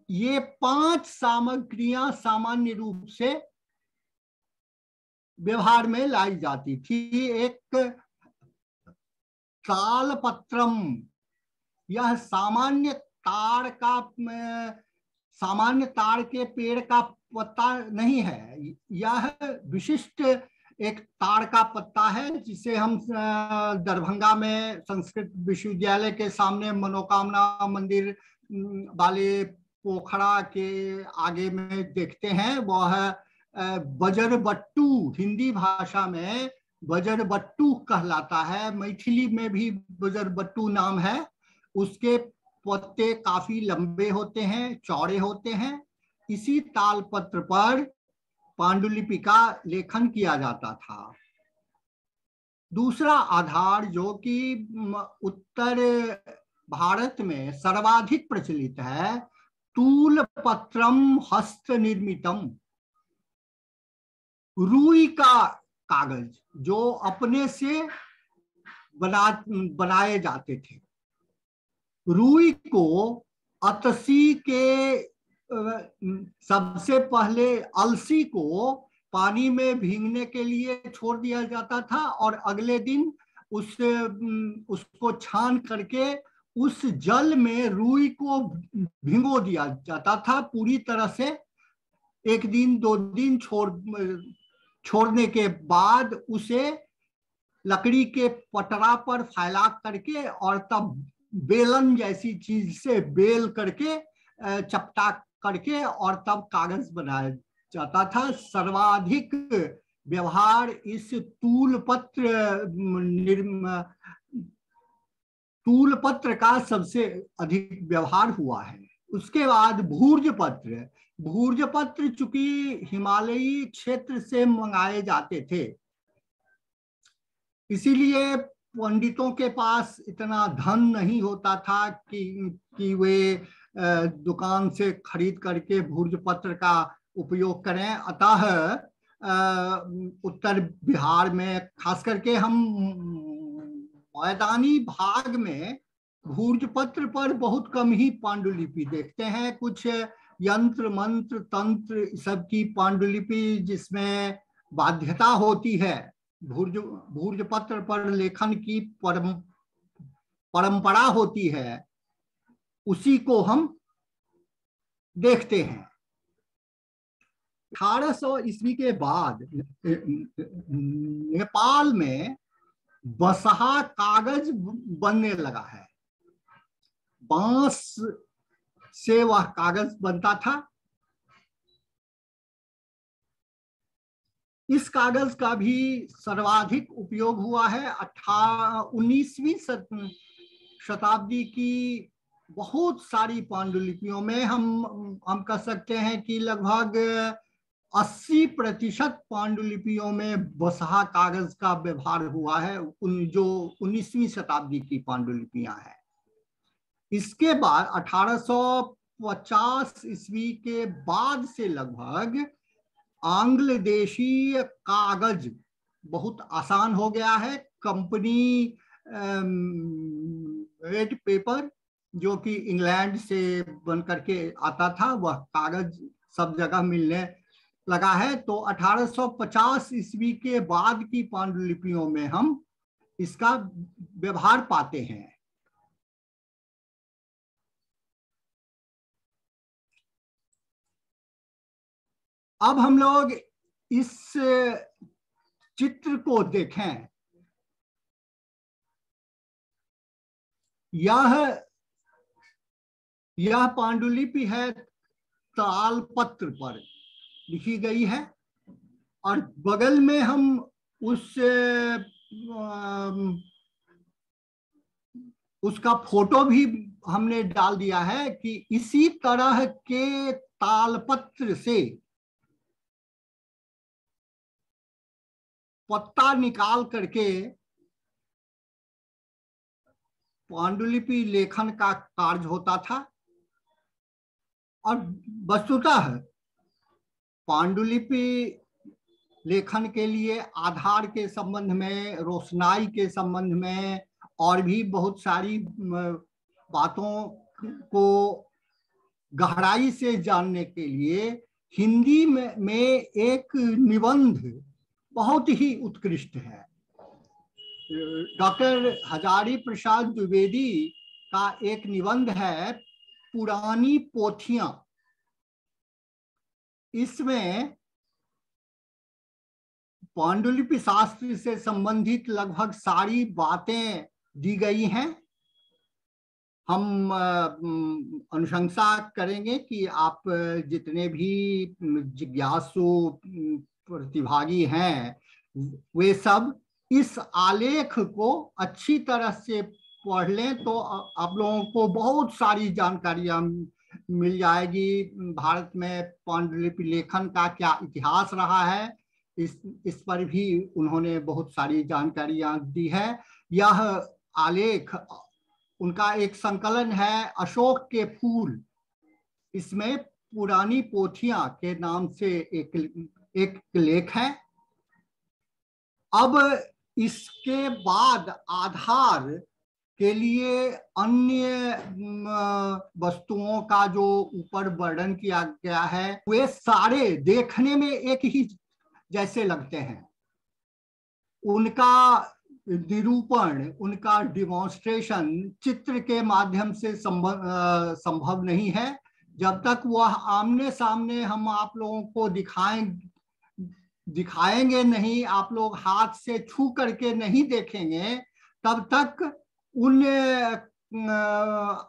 ये 5 सामग्रियां सामान्य रूप से व्यवहार में लाई जाती थी। एक तालपत्रम, यह सामान्य ताड़ के पेड़ का पत्ता नहीं है, यह विशिष्ट एक ताड़ का पत्ता है जिसे हम दरभंगा में संस्कृत विश्वविद्यालय के सामने मनोकामना मंदिर वाले पोखरा के आगे में देखते हैं। वह बजरबट्टू, हिंदी भाषा में बजरबट्टू कहलाता है, मैथिली में भी बजरबट्टू नाम है। उसके पत्ते काफी लंबे होते हैं, चौड़े होते हैं। इसी तालपत्र पर पांडुलिपि का लेखन किया जाता था। दूसरा आधार जो कि उत्तर भारत में सर्वाधिक प्रचलित है, तूल पत्रम हस्त निर्मितम, रुई का कागज जो अपने से बनाए जाते थे। रुई को अतसी के सबसे पहले अलसी को पानी में भीगने के लिए छोड़ दिया जाता था और अगले दिन उसको छान करके उस जल में रुई को भिगो दिया जाता था पूरी तरह से। एक दिन 2 दिन छोड़ने के बाद उसे लकड़ी के पटरा पर फैला करके और तब बेलन जैसी चीज से बेल करके चपटा करके और तब कागज बनाया जाता था। सर्वाधिक व्यवहार इस तूल पत्र का सबसे अधिक व्यवहार हुआ है। उसके बाद भूर्ज पत्र चूंकि हिमालयी क्षेत्र से मंगाए जाते थे, इसीलिए पंडितों के पास इतना धन नहीं होता था कि वे दुकान से खरीद करके भूर्ज पत्र का उपयोग करें। अतः उत्तर बिहार में खास करके हम मैदानी भाग में भूर्ज पत्र पर बहुत कम ही पांडुलिपि देखते हैं। कुछ यंत्र मंत्र तंत्र सब की पांडुलिपि जिसमें बाध्यता होती है, भूर्ज पत्र पर लेखन की परंपरा होती है, उसी को हम देखते हैं। 1800 ईस्वी के बाद नेपाल में बसहा कागज बनने लगा है। बांस से वह कागज बनता था। इस कागज का भी सर्वाधिक उपयोग हुआ है। 19वीं शताब्दी की बहुत सारी पांडुलिपियों में हम कह सकते हैं कि लगभग 80% पांडुलिपियों में बसहा कागज का व्यवहार हुआ है, जो 19वीं शताब्दी की पांडुलिपियां हैं। इसके बाद 1850 ईस्वी के बाद से लगभग आंग्ल देशीय कागज बहुत आसान हो गया है। कंपनी रेड पेपर जो कि इंग्लैंड से बन करके आता था, वह कागज सब जगह मिलने लगा है। तो 1850 ईस्वी के बाद की पांडुलिपियों में हम इसका व्यवहार पाते हैं। अब हम लोग इस चित्र को देखें। यह पांडुलिपि है, ताल पत्र पर लिखी गई है और बगल में हम उसका फोटो भी हमने डाल दिया है कि इसी तरह के तालपत्र से पत्ता निकाल करके पांडुलिपि लेखन का कार्य होता था। और वस्तुतः पांडुलिपि लेखन के लिए आधार के संबंध में, रोशनाई के संबंध में और भी बहुत सारी बातों को गहराई से जानने के लिए हिंदी में एक निबंध बहुत ही उत्कृष्ट है। डॉक्टर हजारी प्रसाद द्विवेदी का एक निबंध है, पुरानी पोथियां। इसमें पांडुलिपि शास्त्र से संबंधित लगभग सारी बातें दी गई हैं। हम अनुशंसा करेंगे कि आप जितने भी जिज्ञासु प्रतिभागी हैं वे सब इस आलेख को अच्छी तरह से पढ़ लें, तो आप लोगों को बहुत सारी जानकारियां मिल जाएगी। भारत में पांडुलिपि लेखन का क्या इतिहास रहा है, इस पर भी उन्होंने बहुत सारी जानकारियां दी है। यह आलेख उनका एक संकलन है, अशोक के फूल। इसमें पुरानी पोथियां के नाम से एक लेख है। अब इसके बाद आधार के लिए अन्य वस्तुओं का जो ऊपर वर्णन किया गया है वे सारे देखने में एक ही जैसे लगते हैं। उनका निरूपण, उनका डिमॉन्स्ट्रेशन चित्र के माध्यम से संभव नहीं है। जब तक वह आमने सामने हम आप लोगों को दिखाएंगे नहीं, आप लोग हाथ से छू करके नहीं देखेंगे, तब तक उन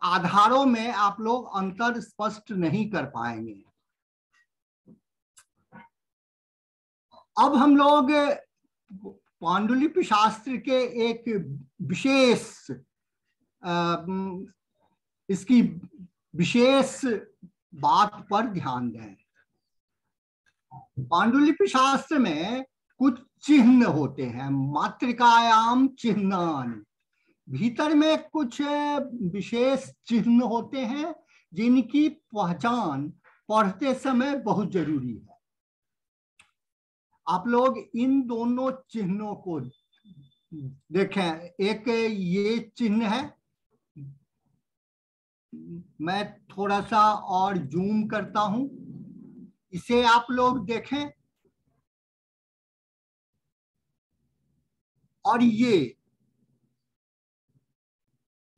आधारों में आप लोग अंतर स्पष्ट नहीं कर पाएंगे। अब हम लोग पांडुलिपि शास्त्र के एक विशेष इसकी विशेष बात पर ध्यान दें। पांडुलिपि शास्त्र में कुछ चिन्ह होते हैं, मातृकायाम चिन्हानि। भीतर में कुछ विशेष चिन्ह होते हैं जिनकी पहचान पढ़ते समय बहुत जरूरी है। आप लोग इन दोनों चिन्हों को देखें। एक ये चिन्ह है, मैं थोड़ा सा और जूम करता हूं, इसे आप लोग देखें। और ये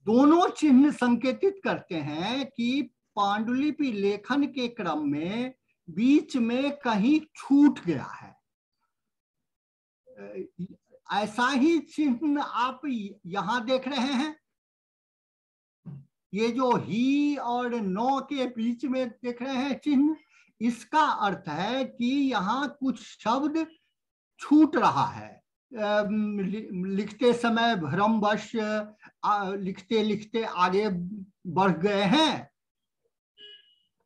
दोनों चिन्ह संकेतित करते हैं कि पांडुलिपि लेखन के क्रम में बीच में कहीं छूट गया है। ऐसा ही चिन्ह आप यहां देख रहे हैं। ये जो ही और नो के बीच में देख रहे हैं चिन्ह, इसका अर्थ है कि यहाँ कुछ शब्द छूट रहा है। लिखते समय भ्रमवश लिखते लिखते आगे बढ़ गए हैं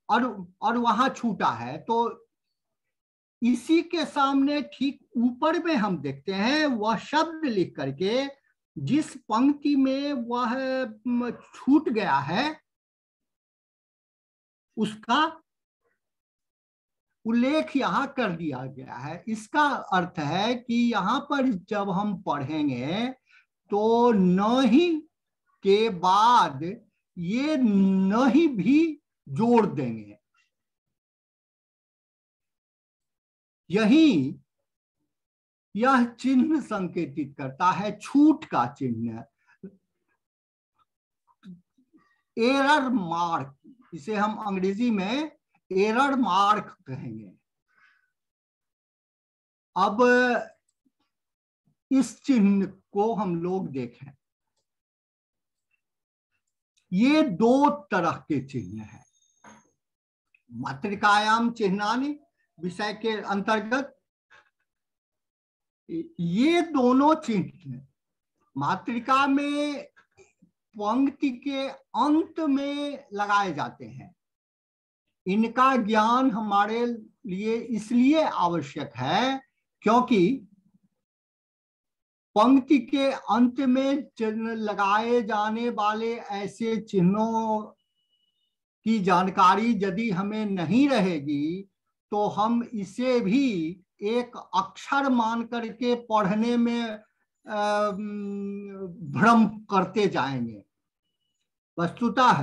और वहां छूटा है। तो इसी के सामने ठीक ऊपर में हम देखते हैं वह शब्द लिख करके जिस पंक्ति में वह छूट गया है उसका उल्लेख यहाँ कर दिया गया है। इसका अर्थ है कि यहाँ पर जब हम पढ़ेंगे तो न ही के बाद ये न ही भी जोड़ देंगे। यही यह चिन्ह संकेतित करता है छूट का चिन्ह, एरर मार्क। इसे हम अंग्रेजी में एरर मार्क कहेंगे। अब इस चिन्ह को हम लोग देखें। ये दो तरह के चिन्ह हैं। मातृकायाम चिन्हानि विषय के अंतर्गत ये दोनों चिन्ह मातृका में पंक्ति के अंत में लगाए जाते हैं। इनका ज्ञान हमारे लिए इसलिए आवश्यक है क्योंकि पंक्ति के अंत में लगाए जाने वाले ऐसे चिन्हों की जानकारी यदि हमें नहीं रहेगी तो हम इसे भी एक अक्षर मान करके पढ़ने में भ्रम करते जाएंगे। वस्तुतः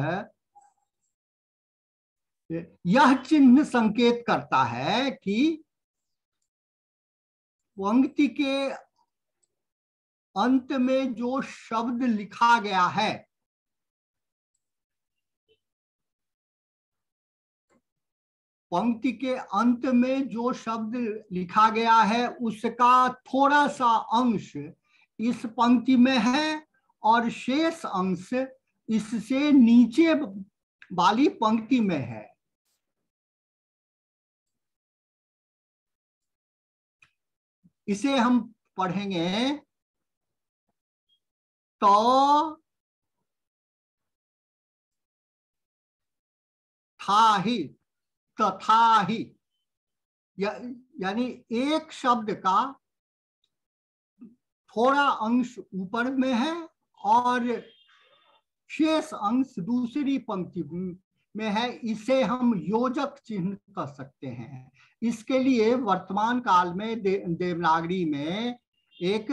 यह चिन्ह संकेत करता है कि पंक्ति के अंत में जो शब्द लिखा गया है पंक्ति के अंत में जो शब्द लिखा गया है उसका थोड़ा सा अंश इस पंक्ति में है और शेष अंश इससे नीचे वाली पंक्ति में है। इसे हम पढ़ेंगे तो था ही, तथा ही, यानी एक शब्द का थोड़ा अंश ऊपर में है और शेष अंश दूसरी पंक्ति में है, इसे हम योजक चिन्ह कर सकते हैं। इसके लिए वर्तमान काल में देवनागरी में एक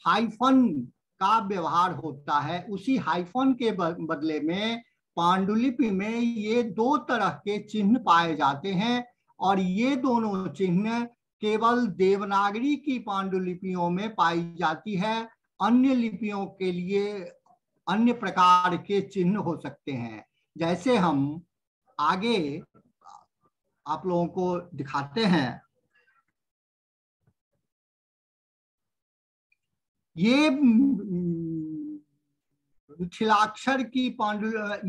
हाइफन का व्यवहार होता है। उसी हाइफन के बदले में पांडुलिपि में ये दो तरह के चिन्ह पाए जाते हैं, और ये दोनों चिन्ह केवल देवनागरी की पांडुलिपियों में पाई जाती है। अन्य लिपियों के लिए अन्य प्रकार के चिन्ह हो सकते हैं। जैसे हम आगे आप लोगों को दिखाते हैं, ये मिथिलाक्षर की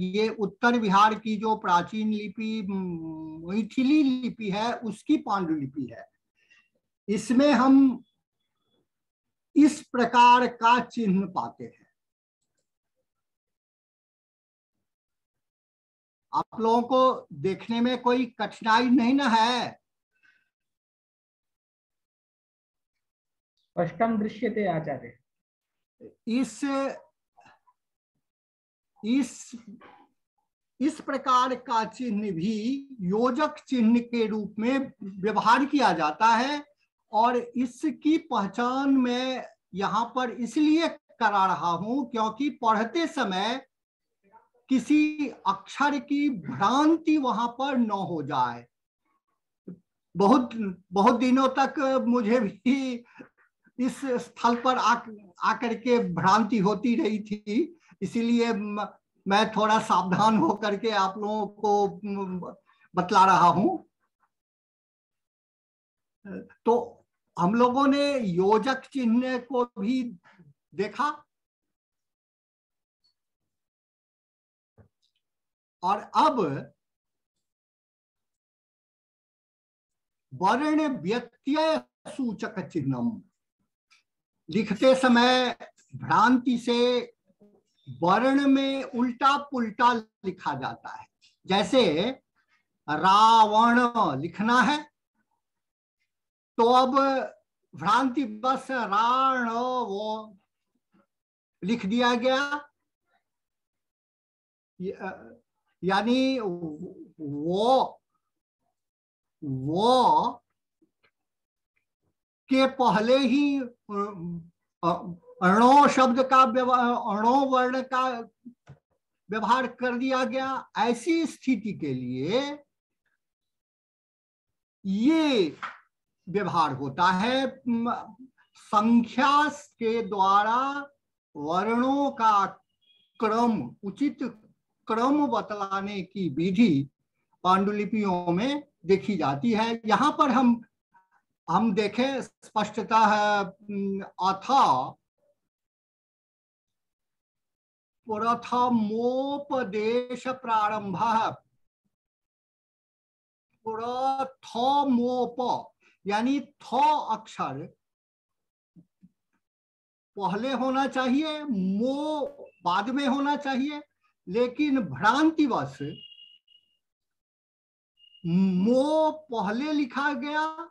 ये उत्तर बिहार की जो प्राचीन लिपि मैथिली लिपि है उसकी पांडुलिपि है। इसमें हम इस प्रकार का चिन्ह पाते हैं। आप लोगों को देखने में कोई कठिनाई नहीं ना है? स्पष्टम दृश्यते आचार्य। इस प्रकार का चिन्ह भी योजक चिन्ह के रूप में व्यवहार किया जाता है, और इसकी पहचान मैं यहाँ पर इसलिए करा रहा हूं क्योंकि पढ़ते समय किसी अक्षर की भ्रांति वहां पर न हो जाए। बहुत बहुत दिनों तक मुझे भी इस स्थल पर आकर के भ्रांति होती रही थी, इसीलिए मैं थोड़ा सावधान होकर के आप लोगों को बतला रहा हूं। तो हम लोगों ने योजक चिन्ह को भी देखा, और अब वर्ण व्यत्यय सूचक चिन्हम। लिखते समय भ्रांति से वर्ण में उल्टा पुल्टा लिखा जाता है। जैसे रावण लिखना है तो अब भ्रांति बस राण वो लिख दिया गया, यानी वो के पहले ही अणो शब्द का अणो वर्ण का व्यवहार कर दिया गया। ऐसी स्थिति के लिए ये व्यवहार होता है। संख्या के द्वारा वर्णों का क्रम, उचित क्रम बतलाने की विधि पांडुलिपियों में देखी जाती है। यहाँ पर हम देखें स्पष्टतः अथ प्रथमोपदेश प्रारंभ, प्रथमोप यानी थ अक्षर पहले होना चाहिए, मो बाद में होना चाहिए, लेकिन भ्रांतिवश मो पहले लिखा गया,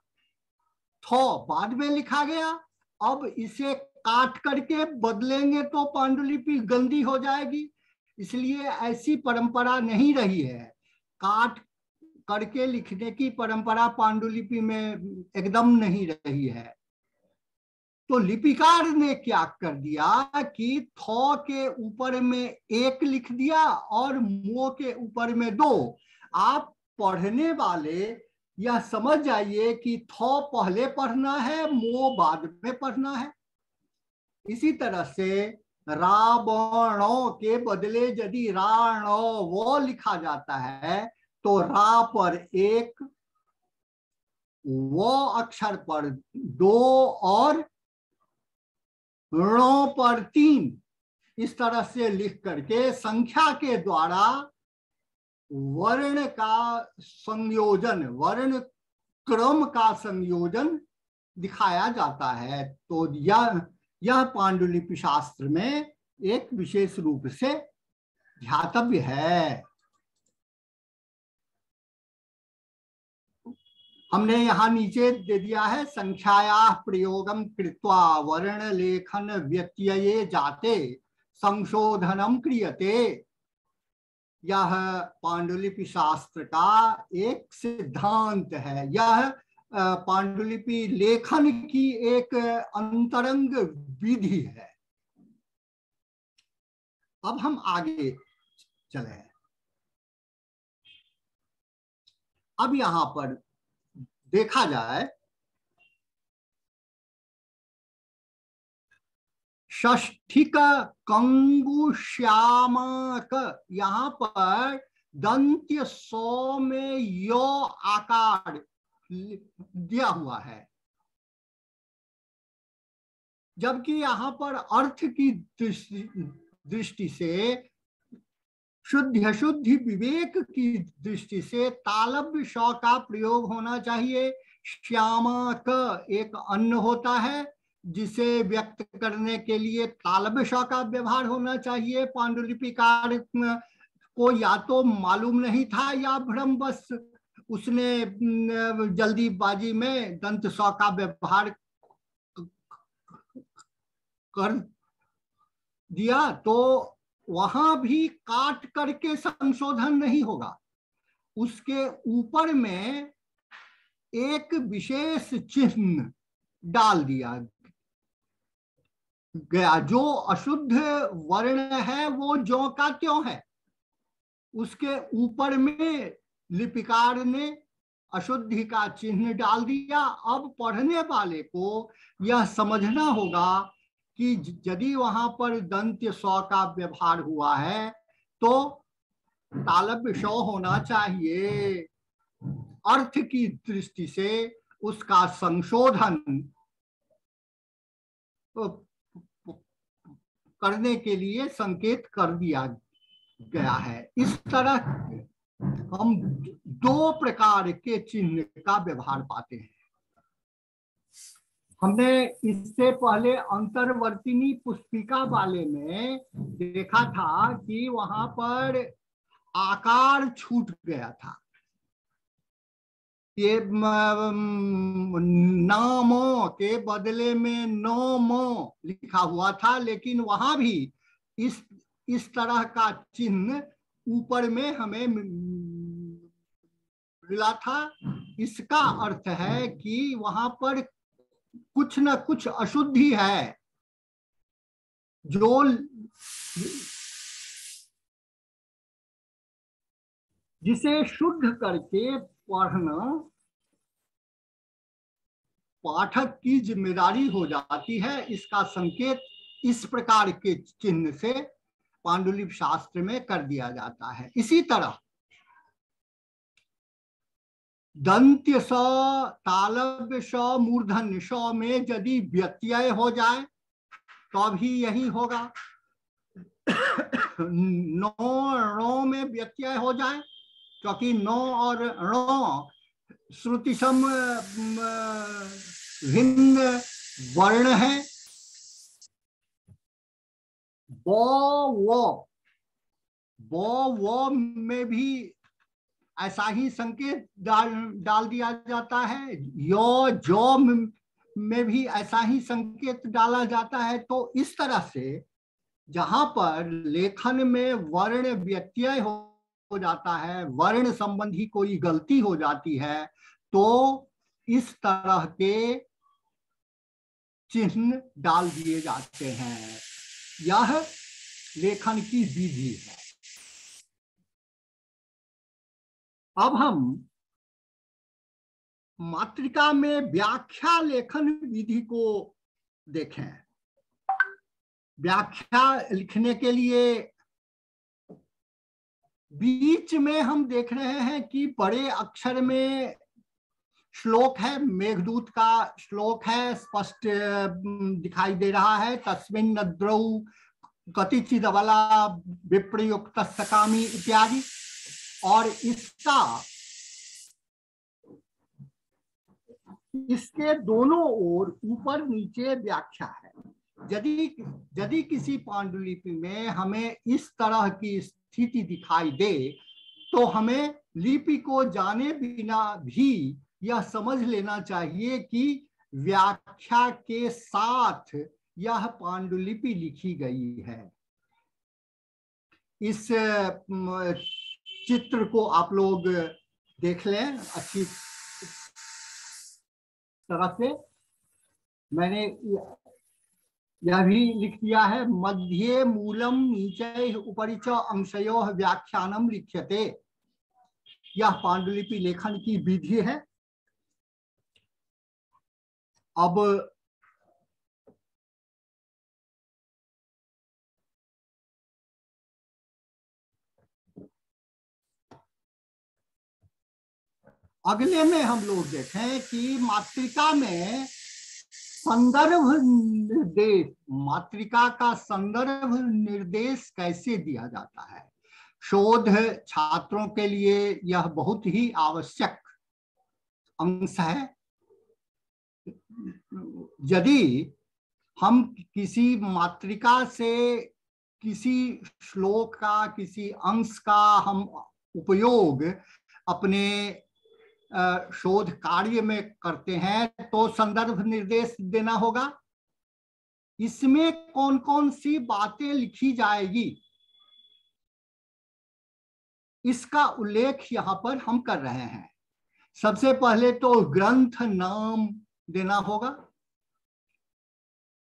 थ बाद में लिखा गया। अब इसे काट करके बदलेंगे तो पांडुलिपि गंदी हो जाएगी, इसलिए ऐसी परंपरा नहीं रही है। काट करके लिखने की परंपरा पांडुलिपि में एकदम नहीं रही है। तो लिपिकार ने क्या कर दिया कि थ के ऊपर में एक लिख दिया और मो के ऊपर में दो। आप पढ़ने वाले यह समझ जाइए कि थ पहले पढ़ना है, मो बाद में पढ़ना है। इसी तरह से रावणों के बदले यदि राण वो लिखा जाता है तो रा पर एक, वो अक्षर पर दो और णों पर तीन, इस तरह से लिख करके संख्या के द्वारा वर्ण का संयोजन, वर्ण क्रम का संयोजन दिखाया जाता है। तो यह पांडुलिपि शास्त्र में एक विशेष रूप से ध्यातव्य है। हमने यहाँ नीचे दे दिया है, संख्याया प्रयोगम कृत्वा वर्ण लेखन व्यत्यये जाते संशोधनम क्रियते। यह पांडुलिपि शास्त्र का एक सिद्धांत है। यह पांडुलिपि लेखन की एक अंतरंग विधि है। अब हम आगे चले। अब यहां पर देखा जाए षष्ठिक कंगुश्यामक, यहां पर दंत्य सौ में यो आकार दिया हुआ है, जबकि यहां पर अर्थ की दृष्टि से, शुद्ध अशुद्धि विवेक की दृष्टि से तालव्य श का प्रयोग होना चाहिए। श्यामा क एक अन्न होता है जिसे व्यक्त करने के लिए तालव्य श का व्यवहार होना चाहिए। पांडुलिपिकार को या तो मालूम नहीं था या भ्रमवश उसने जल्दीबाजी में दंत स का व्यवहार कर दिया, तो वहां भी काट करके संशोधन नहीं होगा। उसके ऊपर में एक विशेष चिन्ह डाल दिया गया। जो अशुद्ध वर्ण है वो ज्यों का त्यों है, उसके ऊपर में लिपिकार ने अशुद्धि का चिन्ह डाल दिया। अब पढ़ने वाले को यह समझना होगा कि यदि वहां पर दंत्य सौ का व्यवहार हुआ है तो तालव्य श होना चाहिए। अर्थ की दृष्टि से उसका संशोधन करने के लिए संकेत कर दिया गया है। इस तरह हम दो प्रकार के चिन्ह का व्यवहार पाते हैं। हमने इससे पहले अंतर्वर्तिनी पुस्तिका वाले में देखा था कि वहां पर आकार छूट गया था। ये नामो के बदले में नोमो लिखा हुआ था, लेकिन वहां भी इस तरह का चिन्ह ऊपर में हमें मिला था। इसका अर्थ है कि वहां पर कुछ न कुछ अशुद्धि है जो जिसे शुद्ध करके पढ़ना पाठक की जिम्मेदारी हो जाती है। इसका संकेत इस प्रकार के चिन्ह से पांडुलिपि शास्त्र में कर दिया जाता है। इसी तरह दंत्य स, तालव्य स, मूर्धन्य स में यदि व्यत्यय हो जाए तो भी यही होगा। नो णो में व्यत्यय हो जाए, क्योंकि नो और णो श्रुति सम भिन्न वर्ण है। बो वो में भी ऐसा ही संकेत डाल दिया जाता है। यो जो में भी ऐसा ही संकेत डाला जाता है। तो इस तरह से जहां पर लेखन में वर्ण व्यत्यय हो जाता है, वर्ण संबंधी कोई गलती हो जाती है, तो इस तरह के चिन्ह डाल दिए जाते हैं। यह लेखन की विधि है। अब हम मातृका में व्याख्या लेखन विधि को देखें। व्याख्या लिखने के लिए बीच में हम देख रहे हैं कि बड़े अक्षर में श्लोक है, मेघदूत का श्लोक है, स्पष्ट दिखाई दे रहा है। तस्मिन् नद्रौ कतिचिदबला विप्रयुक्त सकामी इत्यादि। और इसके दोनों ओर ऊपर नीचे व्याख्या है। यदि किसी पांडुलिपि में हमें इस तरह की स्थिति दिखाई दे तो हमें लिपि को जाने बिना भी यह समझ लेना चाहिए कि व्याख्या के साथ यह पांडुलिपि लिखी गई है। इस चित्र को आप लोग देख लें अच्छी तरह से। मैंने यह भी लिख दिया है, मध्ये मूलम नीचे उपरि च अंशयोः व्याख्यानम लिख्यते। यह पांडुलिपि लेखन की विधि है। अब अगले में हम लोग देखें कि मातृका में संदर्भ निर्देश, मातृका का संदर्भ निर्देश कैसे दिया जाता है। शोध छात्रों के लिए यह बहुत ही आवश्यक अंश है। यदि हम किसी मातृका से किसी श्लोक का, किसी अंश का हम उपयोग अपने शोध कार्य में करते हैं तो संदर्भ निर्देश देना होगा। इसमें कौन कौन सी बातें लिखी जाएगी, इसका उल्लेख यहां पर हम कर रहे हैं। सबसे पहले तो ग्रंथ नाम देना होगा,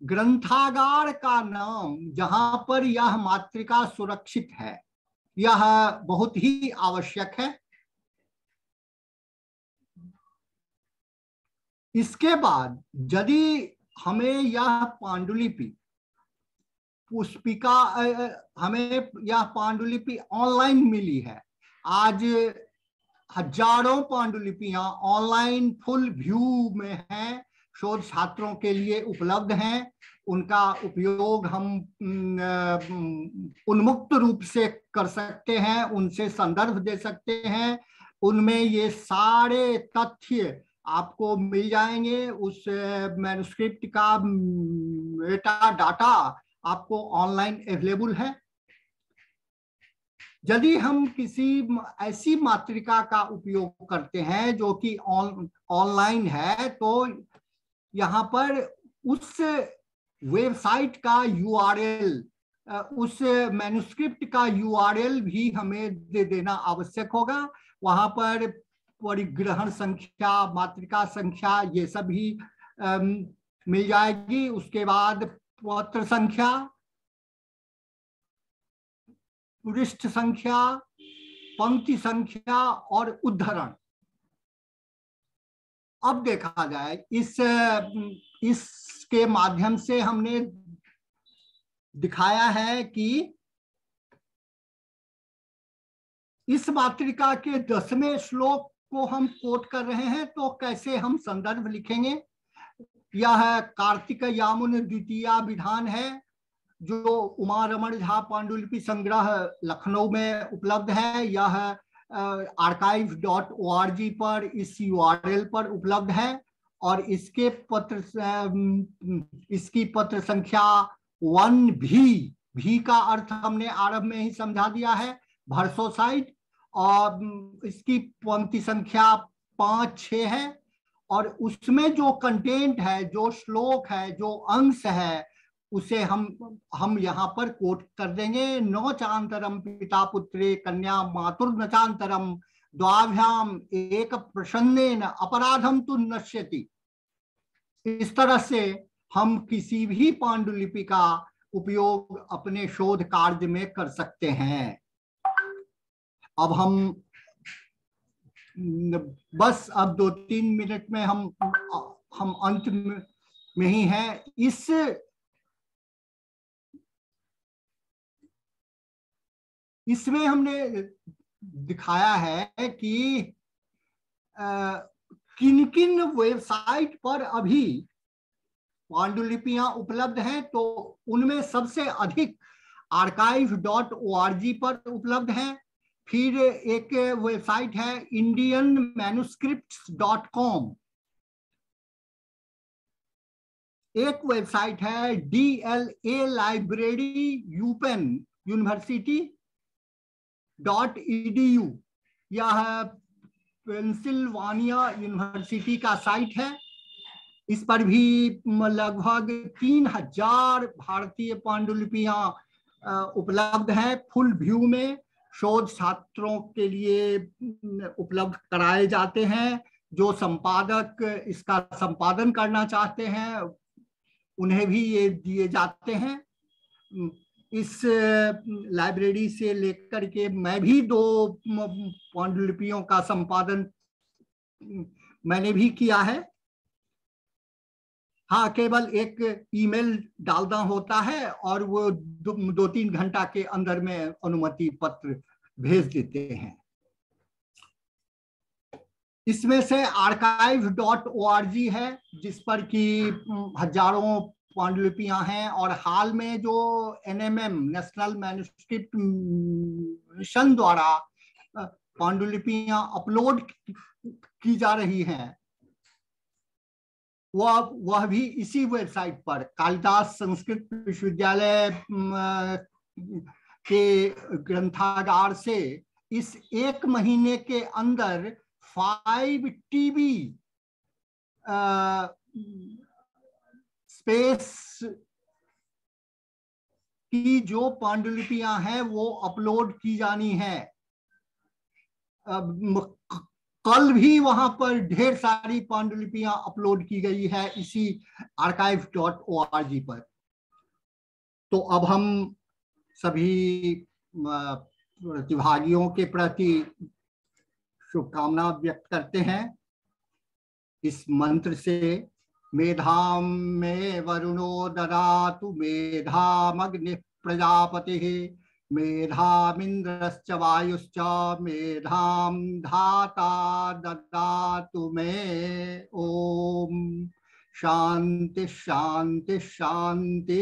ग्रंथागार का नाम जहां पर यह मातृका सुरक्षित है, यह बहुत ही आवश्यक है। इसके बाद यदि हमें यह पांडुलिपि पुस्तिका, हमें यह पांडुलिपि ऑनलाइन मिली है। आज हजारों पांडुलिपियां ऑनलाइन फुल व्यू में हैं, शोध छात्रों के लिए उपलब्ध हैं। उनका उपयोग हम उन्मुक्त रूप से कर सकते हैं, उनसे संदर्भ दे सकते हैं। उनमें ये सारे तथ्य आपको मिल जाएंगे। उस मैन्युस्क्रिप्ट का मेटा डाटा आपको ऑनलाइन अवेलेबल है। यदि हम किसी ऐसी मातृका का उपयोग करते हैं जो कि ऑनलाइन है, तो यहाँ पर उस वेबसाइट का यूआरएल, उस मैन्युस्क्रिप्ट का यूआरएल भी हमें दे देना आवश्यक होगा। वहां पर परिग्रहण संख्या, मातृका संख्या, ये सब भी मिल जाएगी। उसके बाद पत्र संख्या, पृष्ठ संख्या, पंक्ति संख्या और उद्धरण। अब देखा जाए, इसके माध्यम से हमने दिखाया है कि इस मातृका के 10वें श्लोक को हम कोट कर रहे हैं, तो कैसे हम संदर्भ लिखेंगे। यह कार्तिक यामुन द्वितीया विधान है, जो उमा रमण झा पांडुलिपि संग्रह लखनऊ में उपलब्ध है। यह archive.org पर इस URL पर उपलब्ध है और इसकी पत्र संख्या 1B, भी का अर्थ हमने आरंभ में ही समझा दिया है, वर्सोसाइट, और इसकी पंक्ति संख्या 5-6 है। और उसमें जो कंटेंट है, जो श्लोक है, जो अंश है, उसे हम यहाँ पर कोट कर देंगे। न चांतरम पिता पुत्रे कन्या मातुर न चांतरम द्वाभ्याम एक प्रसन्नेन अपराधम तु नश्यति। इस तरह से हम किसी भी पांडुलिपि का उपयोग अपने शोध कार्य में कर सकते हैं। अब हम बस अब 2-3 मिनट में हम अंत में ही हैं। इसमें हमने दिखाया है कि किन किन वेबसाइट पर अभी पांडुलिपियां उपलब्ध हैं। तो उनमें सबसे अधिक archive.org पर उपलब्ध हैं। फिर एक वेबसाइट है indianmanuscripts.com, एक वेबसाइट है DLA लाइब्रेरी यूपेन university.edu, यह पेंसिल्वानिया यूनिवर्सिटी का साइट है। इस पर भी लगभग 3000 भारतीय पांडुलिपियां उपलब्ध हैं फुल व्यू में, शोध छात्रों के लिए उपलब्ध कराए जाते हैं। जो संपादक इसका संपादन करना चाहते हैं उन्हें भी ये दिए जाते हैं। इस लाइब्रेरी से लेकर के मैं भी 2 पांडुलिपियों का संपादन मैंने भी किया है। हाँ, केवल एक ईमेल डालना होता है और वो 2-3 घंटा के अंदर में अनुमति पत्र भेज देते हैं। इसमें से archive.org है जिस पर कि हजारों पांडुलिपियां हैं, और हाल में जो NMM नेशनल मैन्युस्क्रिप्ट मिशन द्वारा पांडुलिपियां अपलोड की जा रही हैं, वह भी इसी वेबसाइट पर कालिदास संस्कृत विश्वविद्यालय के ग्रंथागार से इस 1 महीने के अंदर 5 TB स्पेस की जो पांडुलिपियां हैं वो अपलोड की जानी है। कल भी वहां पर ढेर सारी पांडुलिपियां अपलोड की गई है इसी archive.org पर। तो अब हम सभी प्रतिभागियों के प्रति शुभकामना व्यक्त करते हैं इस मंत्र से। मेधाम में वरुणो ददातु मेधामग्नि प्रजापतिः मेधामिन्द्रश्च वायुश्च मेधां धाता ददातु मे। ओम शांति शांति शांति।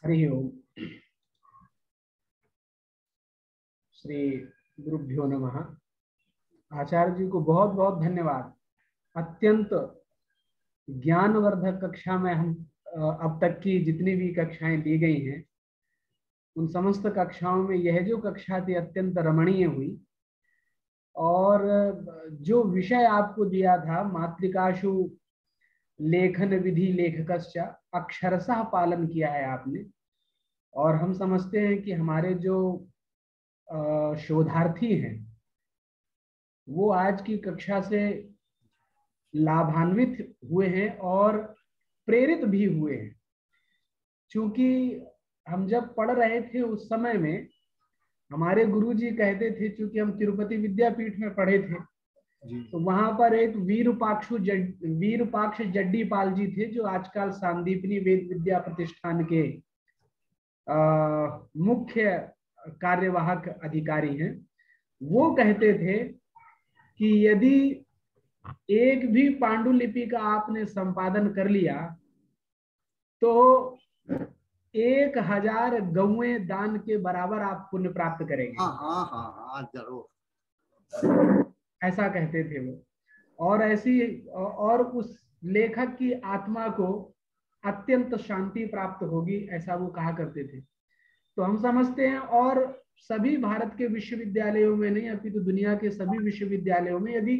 हरि ओम। श्री गुरुभ्यो नमः। आचार्य जी को बहुत बहुत धन्यवाद। अत्यंत ज्ञानवर्धक कक्षा में हम अब तक की जितनी भी कक्षाएं दी गई हैं उन समस्त कक्षाओं में यह जो कक्षा थी अत्यंत रमणीय हुई। और जो विषय आपको दिया था मातृकाशु लेखन विधि लेखकस्य अक्षरशः पालन किया है आपने। और हम समझते हैं कि हमारे जो शोधार्थी हैं वो आज की कक्षा से लाभान्वित हुए हैं और प्रेरित भी हुए हैं। क्योंकि हम जब पढ़ रहे थे उस समय में हमारे गुरुजी कहते थे, चूंकि हम तिरुपति विद्यापीठ में पढ़े थे तो वहां पर एक वीरपाक्ष जड्डीपाल जी थे जो आजकल सांदीपनी वेद विद्या प्रतिष्ठान के मुख्य कार्यवाहक अधिकारी हैं। वो कहते थे कि यदि एक भी पांडुलिपि का आपने संपादन कर लिया तो 1000 गौएं दान के बराबर आप पुण्य प्राप्त करेंगे। हाँ, जरूर। ऐसा कहते थे वो। और ऐसी और उस लेखक की आत्मा को अत्यंत शांति प्राप्त होगी, ऐसा वो कहा करते थे। तो हम समझते हैं और सभी भारत के विश्वविद्यालयों में नहीं अपितु दुनिया के सभी विश्वविद्यालयों में यदि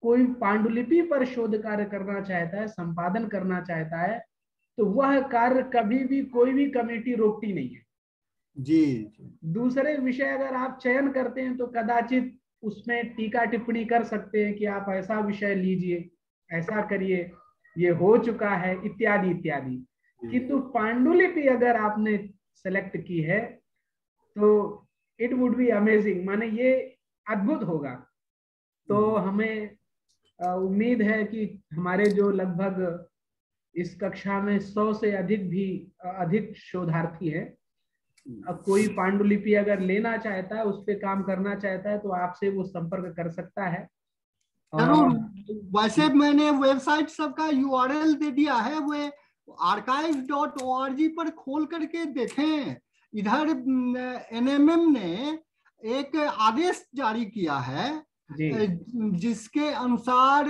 कोई पांडुलिपि पर शोध कार्य करना चाहता है, संपादन करना चाहता है, तो वह कार्य कभी भी कोई भी कमेटी रोकती नहीं है। जी। दूसरे विषय अगर आप चयन करते हैं तो कदाचित उसमें टीका टिप्पणी कर सकते हैं कि आप ऐसा विषय लीजिए, ऐसा करिए, ये हो चुका है, इत्यादि इत्यादि। किंतु पांडुलिपि अगर आपने सेलेक्ट की है तो इट वुड बी अमेजिंग, माने ये अद्भुत होगा। तो हमें उम्मीद है कि हमारे जो लगभग इस कक्षा में 100 से अधिक शोधार्थी हैं, अब कोई पांडुलिपि अगर लेना चाहता है, उस पे काम करना चाहता है तो आपसे वो संपर्क कर सकता है। वैसे मैंने वेबसाइट सबका URL दे दिया है, वो archive.org पर खोल करके देखें। इधर NMM ने एक आदेश जारी किया है जिसके अनुसार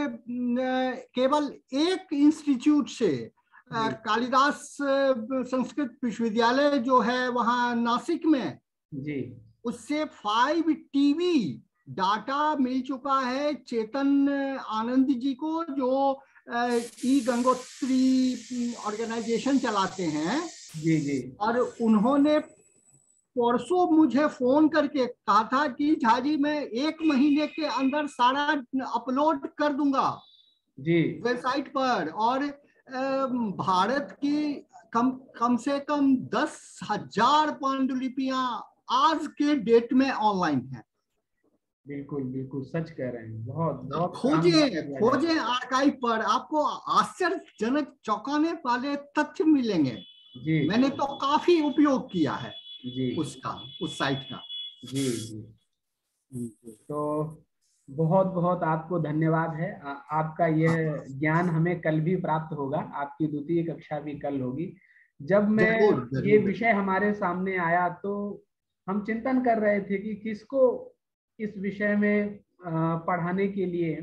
केवल एक इंस्टीट्यूट से कालिदास संस्कृत विश्वविद्यालय जो है वहां नासिक में उससे 5 TB डाटा मिल चुका है चेतन आनंद जी को, जो ई गंगोत्री ऑर्गेनाइजेशन चलाते हैं। जी जी। और उन्होंने परसों मुझे फोन करके कहा था कि झा जी मैं 1 महीने के अंदर सारा अपलोड कर दूंगा जी वेबसाइट पर। और भारत की कम कम से कम 10,000 पांडुलिपियां आज के डेट में ऑनलाइन है। बिल्कुल बिल्कुल सच कह रहे हैं, बहुत बहुत काम खोजें किया जा रहा खोजें आर्काइव पर, आपको आश्चर्यजनक चौंकाने वाले तथ्य मिलेंगे। है। जी मैंने तो काफी उपयोग किया है जी उसका, उस साइट का। जी जी। तो बहुत बहुत आपको धन्यवाद है। आपका यह ज्ञान हमें कल भी प्राप्त होगा, आपकी द्वितीय कक्षा भी कल होगी। जब मैं जरूर ये जरूर। विषय हमारे सामने आया तो हम चिंतन कर रहे थे कि किसको इस विषय में पढ़ाने के लिए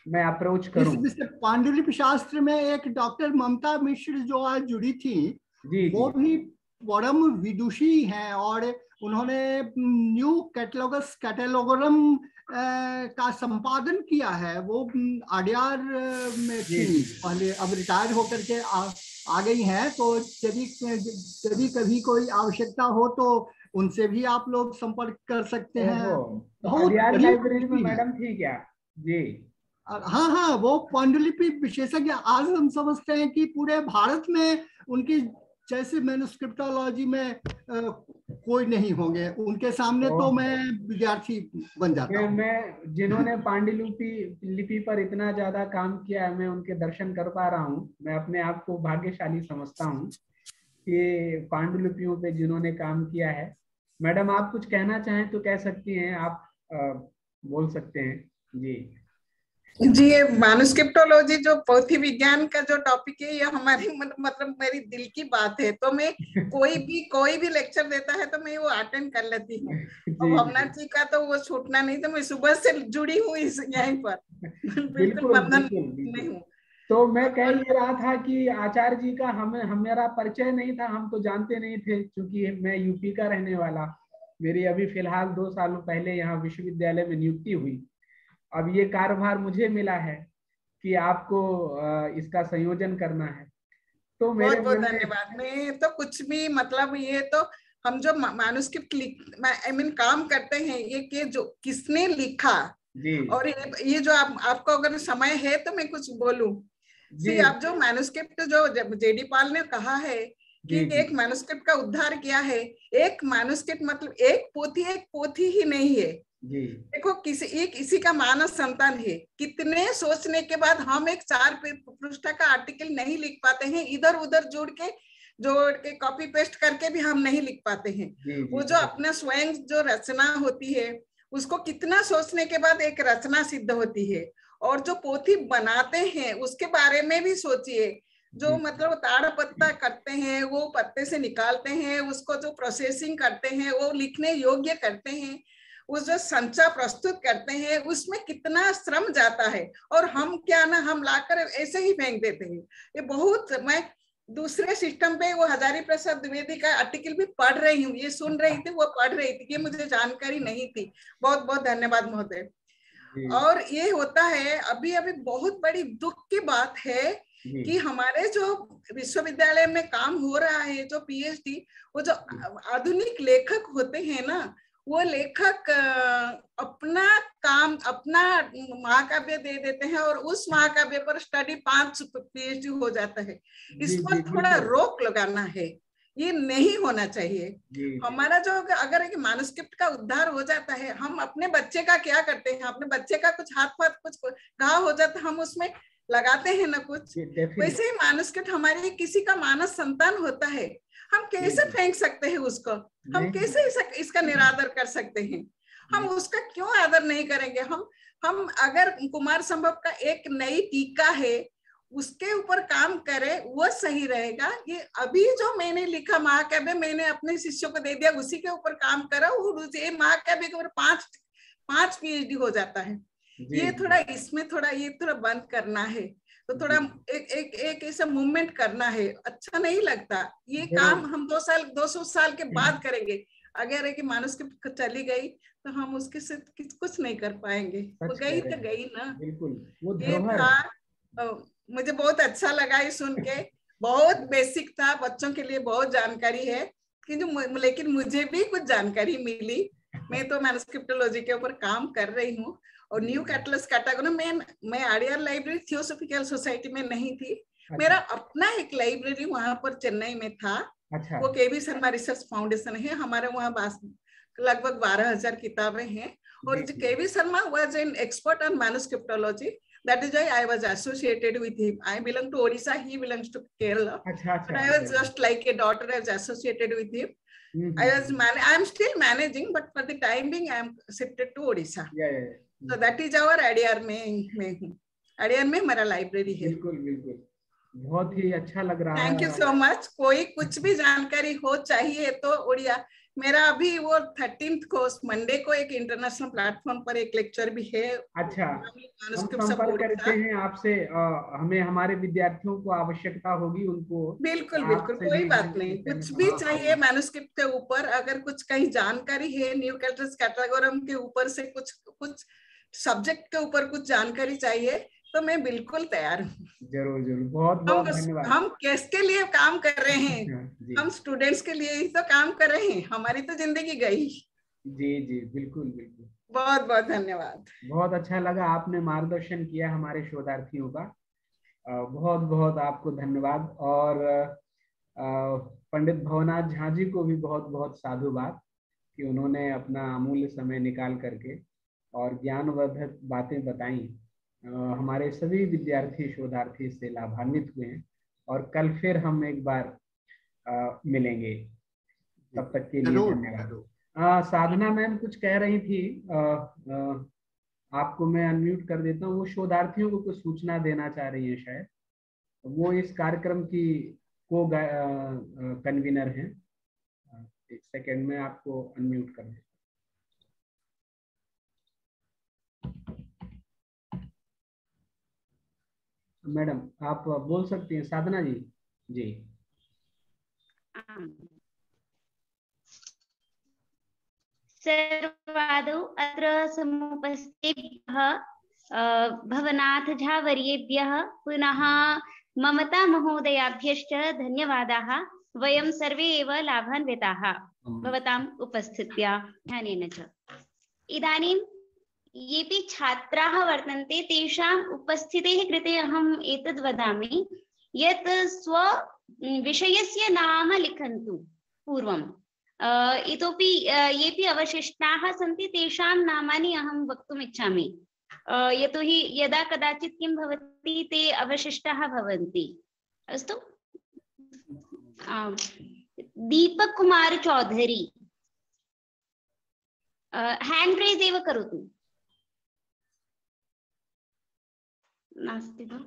मैं अप्रोच इस करूं। विषय पांडुलिपि शास्त्र में एक डॉक्टर ममता मिश्र जो आज जुड़ी थी, जी जी वो भी परम विदुषी हैं और उन्होंने न्यू कैटलोगरम का संपादन किया है। वो आड्यार में जी थी जी पहले, अब रिटायर होकर के आ गई हैं। तो यदि कभी कोई आवश्यकता हो तो उनसे भी आप लोग संपर्क कर सकते हैं। ओहो, तो बहुत अडियार बड़ी लाइब्रेरी में विदुषी है। मैडम थी क्या? जी हाँ हाँ, वो पांडुलिपि विशेषज्ञ। आज हम समझते हैं कि पूरे भारत में उनकी जैसे मैन्युस्क्रिप्टोलॉजी में कोई नहीं होंगे। उनके सामने तो ओहो, मैं विद्यार्थी बन जाता हूँ। मैं जिन्होंने पांडुलिपि लिपि पर इतना ज्यादा काम किया है, मैं उनके दर्शन कर पा रहा हूँ। मैं अपने आप को भाग्यशाली समझता हूँ कि पांडुलिपियों पे जिन्होंने काम किया है। मैडम आप कुछ कहना चाहें तो कह सकती हैं, आप बोल सकते हैं। जी जी, ये मानुस्क्रिप्टोलॉजी जो पोथी विज्ञान का जो टॉपिक है, ये हमारी मतलब मेरी दिल की बात है। तो मैं कोई भी लेक्चर देता है तो मैं वो अटेंड कर लेती हूँ। और जी भवनाथ जी जी का तो वो छूटना नहीं। तो मैं सुबह से जुड़ी हूँ इस यहीं पर बिल्कुल बिल्कुल बंधन बिल्कुल में बिल्कुल। हूँ। तो मैं कह और ये रहा था कि आचार्य जी का हमेरा परिचय नहीं था, हम तो जानते नहीं थे, क्योंकि मैं यूपी का रहने वाला। मेरी अभी फिलहाल 2 सालों पहले यहाँ विश्वविद्यालय में नियुक्ति हुई। अब ये कार्यभार मुझे मिला है कि आपको इसका संयोजन करना है। तो बहुत मेरे बहुत मन में धन्यवाद। मैं तो कुछ भी मतलब ये तो हम जो मैन्युस्क्रिप्ट आई मीन काम करते हैं, ये कि जो किसने लिखा। जी और ये जो आपको अगर समय है तो मैं कुछ बोलूं। जी सी आप जो मैन्युस्क्रिप्ट जो जेडी पाल ने कहा है कि जी जी एक मैन्युस्क्रिप्ट का उद्धार किया है। एक मैन्युस्क्रिप्ट मतलब एक पोथी ही नहीं है। जी देखो किसी का मानस संतान है। कितने सोचने के बाद हम एक 4 पृष्ठ का आर्टिकल नहीं लिख पाते हैं। इधर उधर जोड़ के कॉपी पेस्ट करके भी हम नहीं लिख पाते हैं। जी वो जी जो अपना स्वयं जो रचना होती है, उसको कितना सोचने के बाद एक रचना सिद्ध होती है। और जो पोथी बनाते हैं उसके बारे में भी सोचिए। जो जी मतलब ताड़ पत्ता करते हैं, वो पत्ते से निकालते हैं, उसको जो प्रोसेसिंग करते हैं, वो लिखने योग्य करते हैं, उस जो संचा प्रस्तुत करते हैं, उसमें कितना श्रम जाता है। और हम क्या ना, हम लाकर ऐसे ही फेंक देते हैं। ये बहुत, मैं दूसरे सिस्टम पे वो हजारी प्रसाद द्विवेदी का आर्टिकल भी पढ़ रही हूँ। ये सुन रही थी, वो पढ़ रही थी, ये मुझे जानकारी नहीं थी। बहुत बहुत धन्यवाद महोदय। जी और ये होता है, अभी अभी बहुत बड़ी दुख की बात है जी कि हमारे जो विश्वविद्यालय में काम हो रहा है, जो पीएचडी, वो जो आधुनिक लेखक होते हैं ना, वो लेखक अपना काम, अपना महाकाव्य दे देते हैं और उस महाकाव्य पर स्टडी 5 पीएचडी हो जाता है। इस जी पर जी थोड़ा बिल्कुल रोक लगाना है। ये नहीं होना चाहिए। जी जी हमारा जो अगर एक मैन्युस्क्रिप्ट का उद्धार हो जाता है, हम अपने बच्चे का क्या करते हैं? अपने बच्चे का कुछ हाथ पाथ कुछ घाव हो जाता है, हम उसमें लगाते हैं ना कुछ। डेफिनेटली वैसे ही मैन्युस्क्रिप्ट हमारे किसी का मानस संतान होता है, हम जी कैसे जी फेंक सकते हैं उसको? हम नहीं कैसे इसका निरादर कर सकते हैं? हम नहीं उसका क्यों आदर नहीं करेंगे? हम अगर कुमार संभव का एक नई टीका है, उसके ऊपर काम करे, वो सही रहेगा। ये अभी जो मैंने लिखा महाकाव्य, मैंने अपने शिष्यों को दे दिया, उसी के ऊपर काम करा, ये महाकाव्य के ऊपर 5 पीएचडी हो जाता है। जी ये जी थोड़ा इसमें थोड़ा ये थोड़ा बंद करना है। तो थोड़ा जी एक ऐसा मूवमेंट करना है। अच्छा नहीं लगता ये जरूर काम। हम 200 साल के बाद करेंगे। अगर है कि मैन्युस्क्रिप्ट चली गई तो हम उसके से कुछ नहीं कर पाएंगे। वो सच कह गई रहे तो हैं, गई ना। बिल्कुल वो ये धरोहर था है। मुझे बहुत अच्छा लगा ये सुन के। बहुत बेसिक था, बच्चों के लिए बहुत जानकारी है, लेकिन मुझे भी कुछ जानकारी मिली। मैं तो मैन्युस्क्रिप्टोलॉजी के ऊपर काम कर रही हूँ, और न्यू कैटलिस्ट कैटेगरी में मैं आरआर लाइब्रेरी थियोसॉफिकल सोसाइटी में नहीं थी। मेरा अपना एक लाइब्रेरी वहां पर चेन्नई में था। वो केवी शर्मा रिसर्च फाउंडेशन है, हमारे वहाँ लगभग 12,000 किताबें हैं। और KV Sharma was an expert on manuscriptology, that is why I was associated with him. I belong to Odisha, he belongs to Kerala. But I was just like a daughter, I was associated with him. I am still managing, but for the time being I am shifted to Odisha. So that is our ADR में हूँ। ADR में हमारा library है। बिल्कुल बिल्कुल, बहुत ही अच्छा लग रहा है। Thank you so much. कोई कुछ भी जानकारी हो चाहिए तो ओडिया, मेरा अभी वो 13th को मंडे को एक इंटरनेशनल प्लेटफॉर्म पर एक लेक्चर भी है। अच्छा, हम संपर्क करते हैं आपसे। हमें हमारे विद्यार्थियों को आवश्यकता होगी, उनको बिल्कुल बिल्कुल कोई बात नहीं, कुछ भी चाहिए मैन्युस्क्रिप्ट के ऊपर, अगर कुछ कहीं जानकारी है न्यू कैटलिस्ट कैटेगोरम के ऊपर से, कुछ सब्जेक्ट के ऊपर कुछ जानकारी चाहिए तो मैं बिल्कुल तैयार हूँ। जरूर जरूर, बहुत बहुत धन्यवाद। हम किसके लिए काम कर रहे हैं? हम स्टूडेंट्स के लिए ही तो काम कर रहे हैं, हमारी तो जिंदगी गई। जी जी बिल्कुल बिल्कुल, बहुत बहुत धन्यवाद। बहुत अच्छा लगा, आपने मार्गदर्शन किया हमारे शोधार्थियों का। बहुत बहुत आपको धन्यवाद। और पंडित भवनाथ झा जी को भी बहुत बहुत साधुवाद कि उन्होंने अपना अमूल्य समय निकाल करके और ज्ञानवर्धक बातें बताई। हमारे सभी विद्यार्थी शोधार्थी इससे लाभान्वित हुए हैं, और कल फिर हम एक बार मिलेंगे। तब तक के लिए धन्यवाद। साधना मैम कुछ कह रही थी, आपको मैं अनम्यूट कर देता हूँ। वो शोधार्थियों को कुछ सूचना देना चाह रही है, शायद वो इस कार्यक्रम की को कन्वीनर हैं। एक सेकेंड में आपको अनम्यूट कर देता हूँ। मैडम आप बोल सकती हैं, साधना जी। जी सर्वादौ अत्र समुपस्थितेभ्यः भवनाथ झा वर्येभ्यः पुनः ममता महोदयाभ्यश्च धन्यवादाः। वयं सर्वे एव लाभान्विताः भवताम् उपस्थित्या ध्यानेन च। इदानीं येऽपि छात्राः वर्तन्ते तेषाम् उपस्थितेः कृते अहम् एतद् वदामि यत् स्वविषयस्य नाम लिखन्तु पूर्वम्। इतोपि येऽपि अवशिष्टाः सन्ति तेषां नामानि अहं वक्तुम् इच्छामि, यतोहि यदा कदाचित् किं भवति ते अवशिष्टाः भवन्ति। अस्तु, दीपक कुमार चौधरी, हैंड रेज एव करोतु। नास्ति वा?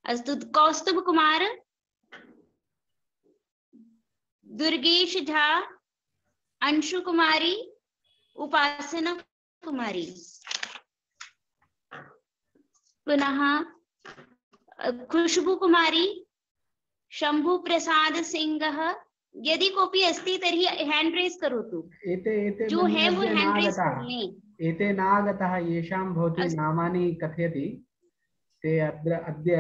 अस्तु, कौस्तुभ कुमार, दुर्गेश झा, अंशु कुमारी, उपासना कुमारी, पुनः खुशबू कुमारी, शंभु प्रसाद सिंह। यदि कोऽपि अस्ति तर्हि हैंड रेज करोतु। जो है वो हैंड रेज कर लें। एते नागतः येषां भवती नामानि कथयति ते अद्य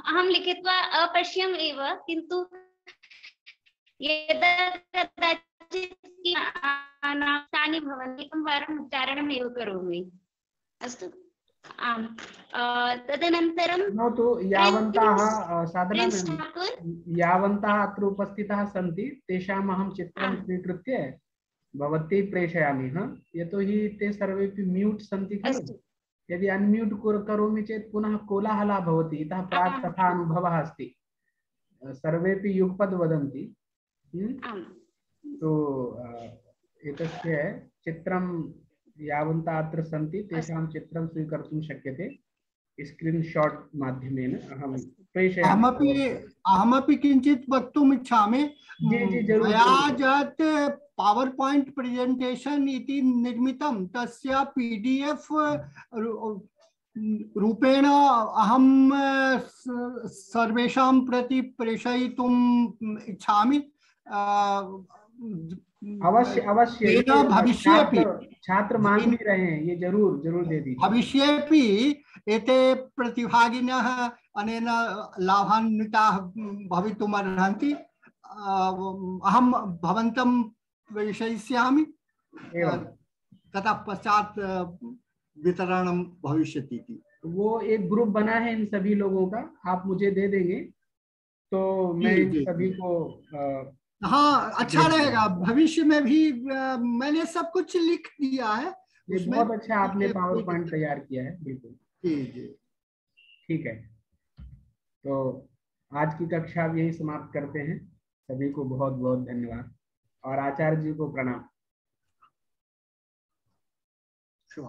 अहं लिखित्वा अपश्यम् एव, किन्तु यदा कदाचित् नामानि भवन्ति एकवारम् उच्चारणम् एव करोमि। अस्तु, आम्। तदनन्तरं तो यावन्ताः साधना यावन्ताः अत्र उपस्थिताः सन्ति तेषाम् अहं चित्रं स्वीकृत्य भवती प्रेषयामि। यतोहि ते सर्वेपि म्यूट् सन्ति खलु। यदि अनम्यूट करोमि चेत् पुनः कोलाहलः भवति। इतः प्राक् तथा अनुभवः अस्ति, सर्वेपि युगपद् वदन्ति। तो एतस्य चित्रं यावन्तः अत्र सन्ति तेषां चित्रं स्वीकर्तुं शक्यते स्क्रीन्शाट् माध्यमेन। अहं प्रेषयामि। अहमपि किञ्चित् वक्तुम् इच्छामि। यत् पावर पॉइंट प्रेजेंटेशन इति निर्मितं तस्य PDF रूपेण अहं सर्वेषां प्रति प्रेषयितुम् इच्छामि। अवश्य अवश्य, भविष्ये छात्र मांग भी रहे हैं, ये जरूर जरूर दे दीजिए। भविष्ये एते प्रतिभागिनः अनेन लाभान्विताः भवितुमर्हन्ति। अहं भवन्तं प्रेषयिष्यामि, ततः पश्चात वितरणं भविष्यति इति। वो एक ग्रुप बना है इन सभी लोगों का, आप मुझे दे देंगे तो मैं इन सभी को हाँ अच्छा रहेगा। भविष्य में भी मैंने सब कुछ लिख दिया है उसमें। बहुत अच्छा आपने पावर पॉइंट तैयार किया है। बिल्कुल जी ठीक है। तो आज की कक्षा यही समाप्त करते हैं। सभी को बहुत बहुत धन्यवाद और आचार्य जी को प्रणाम। शुभ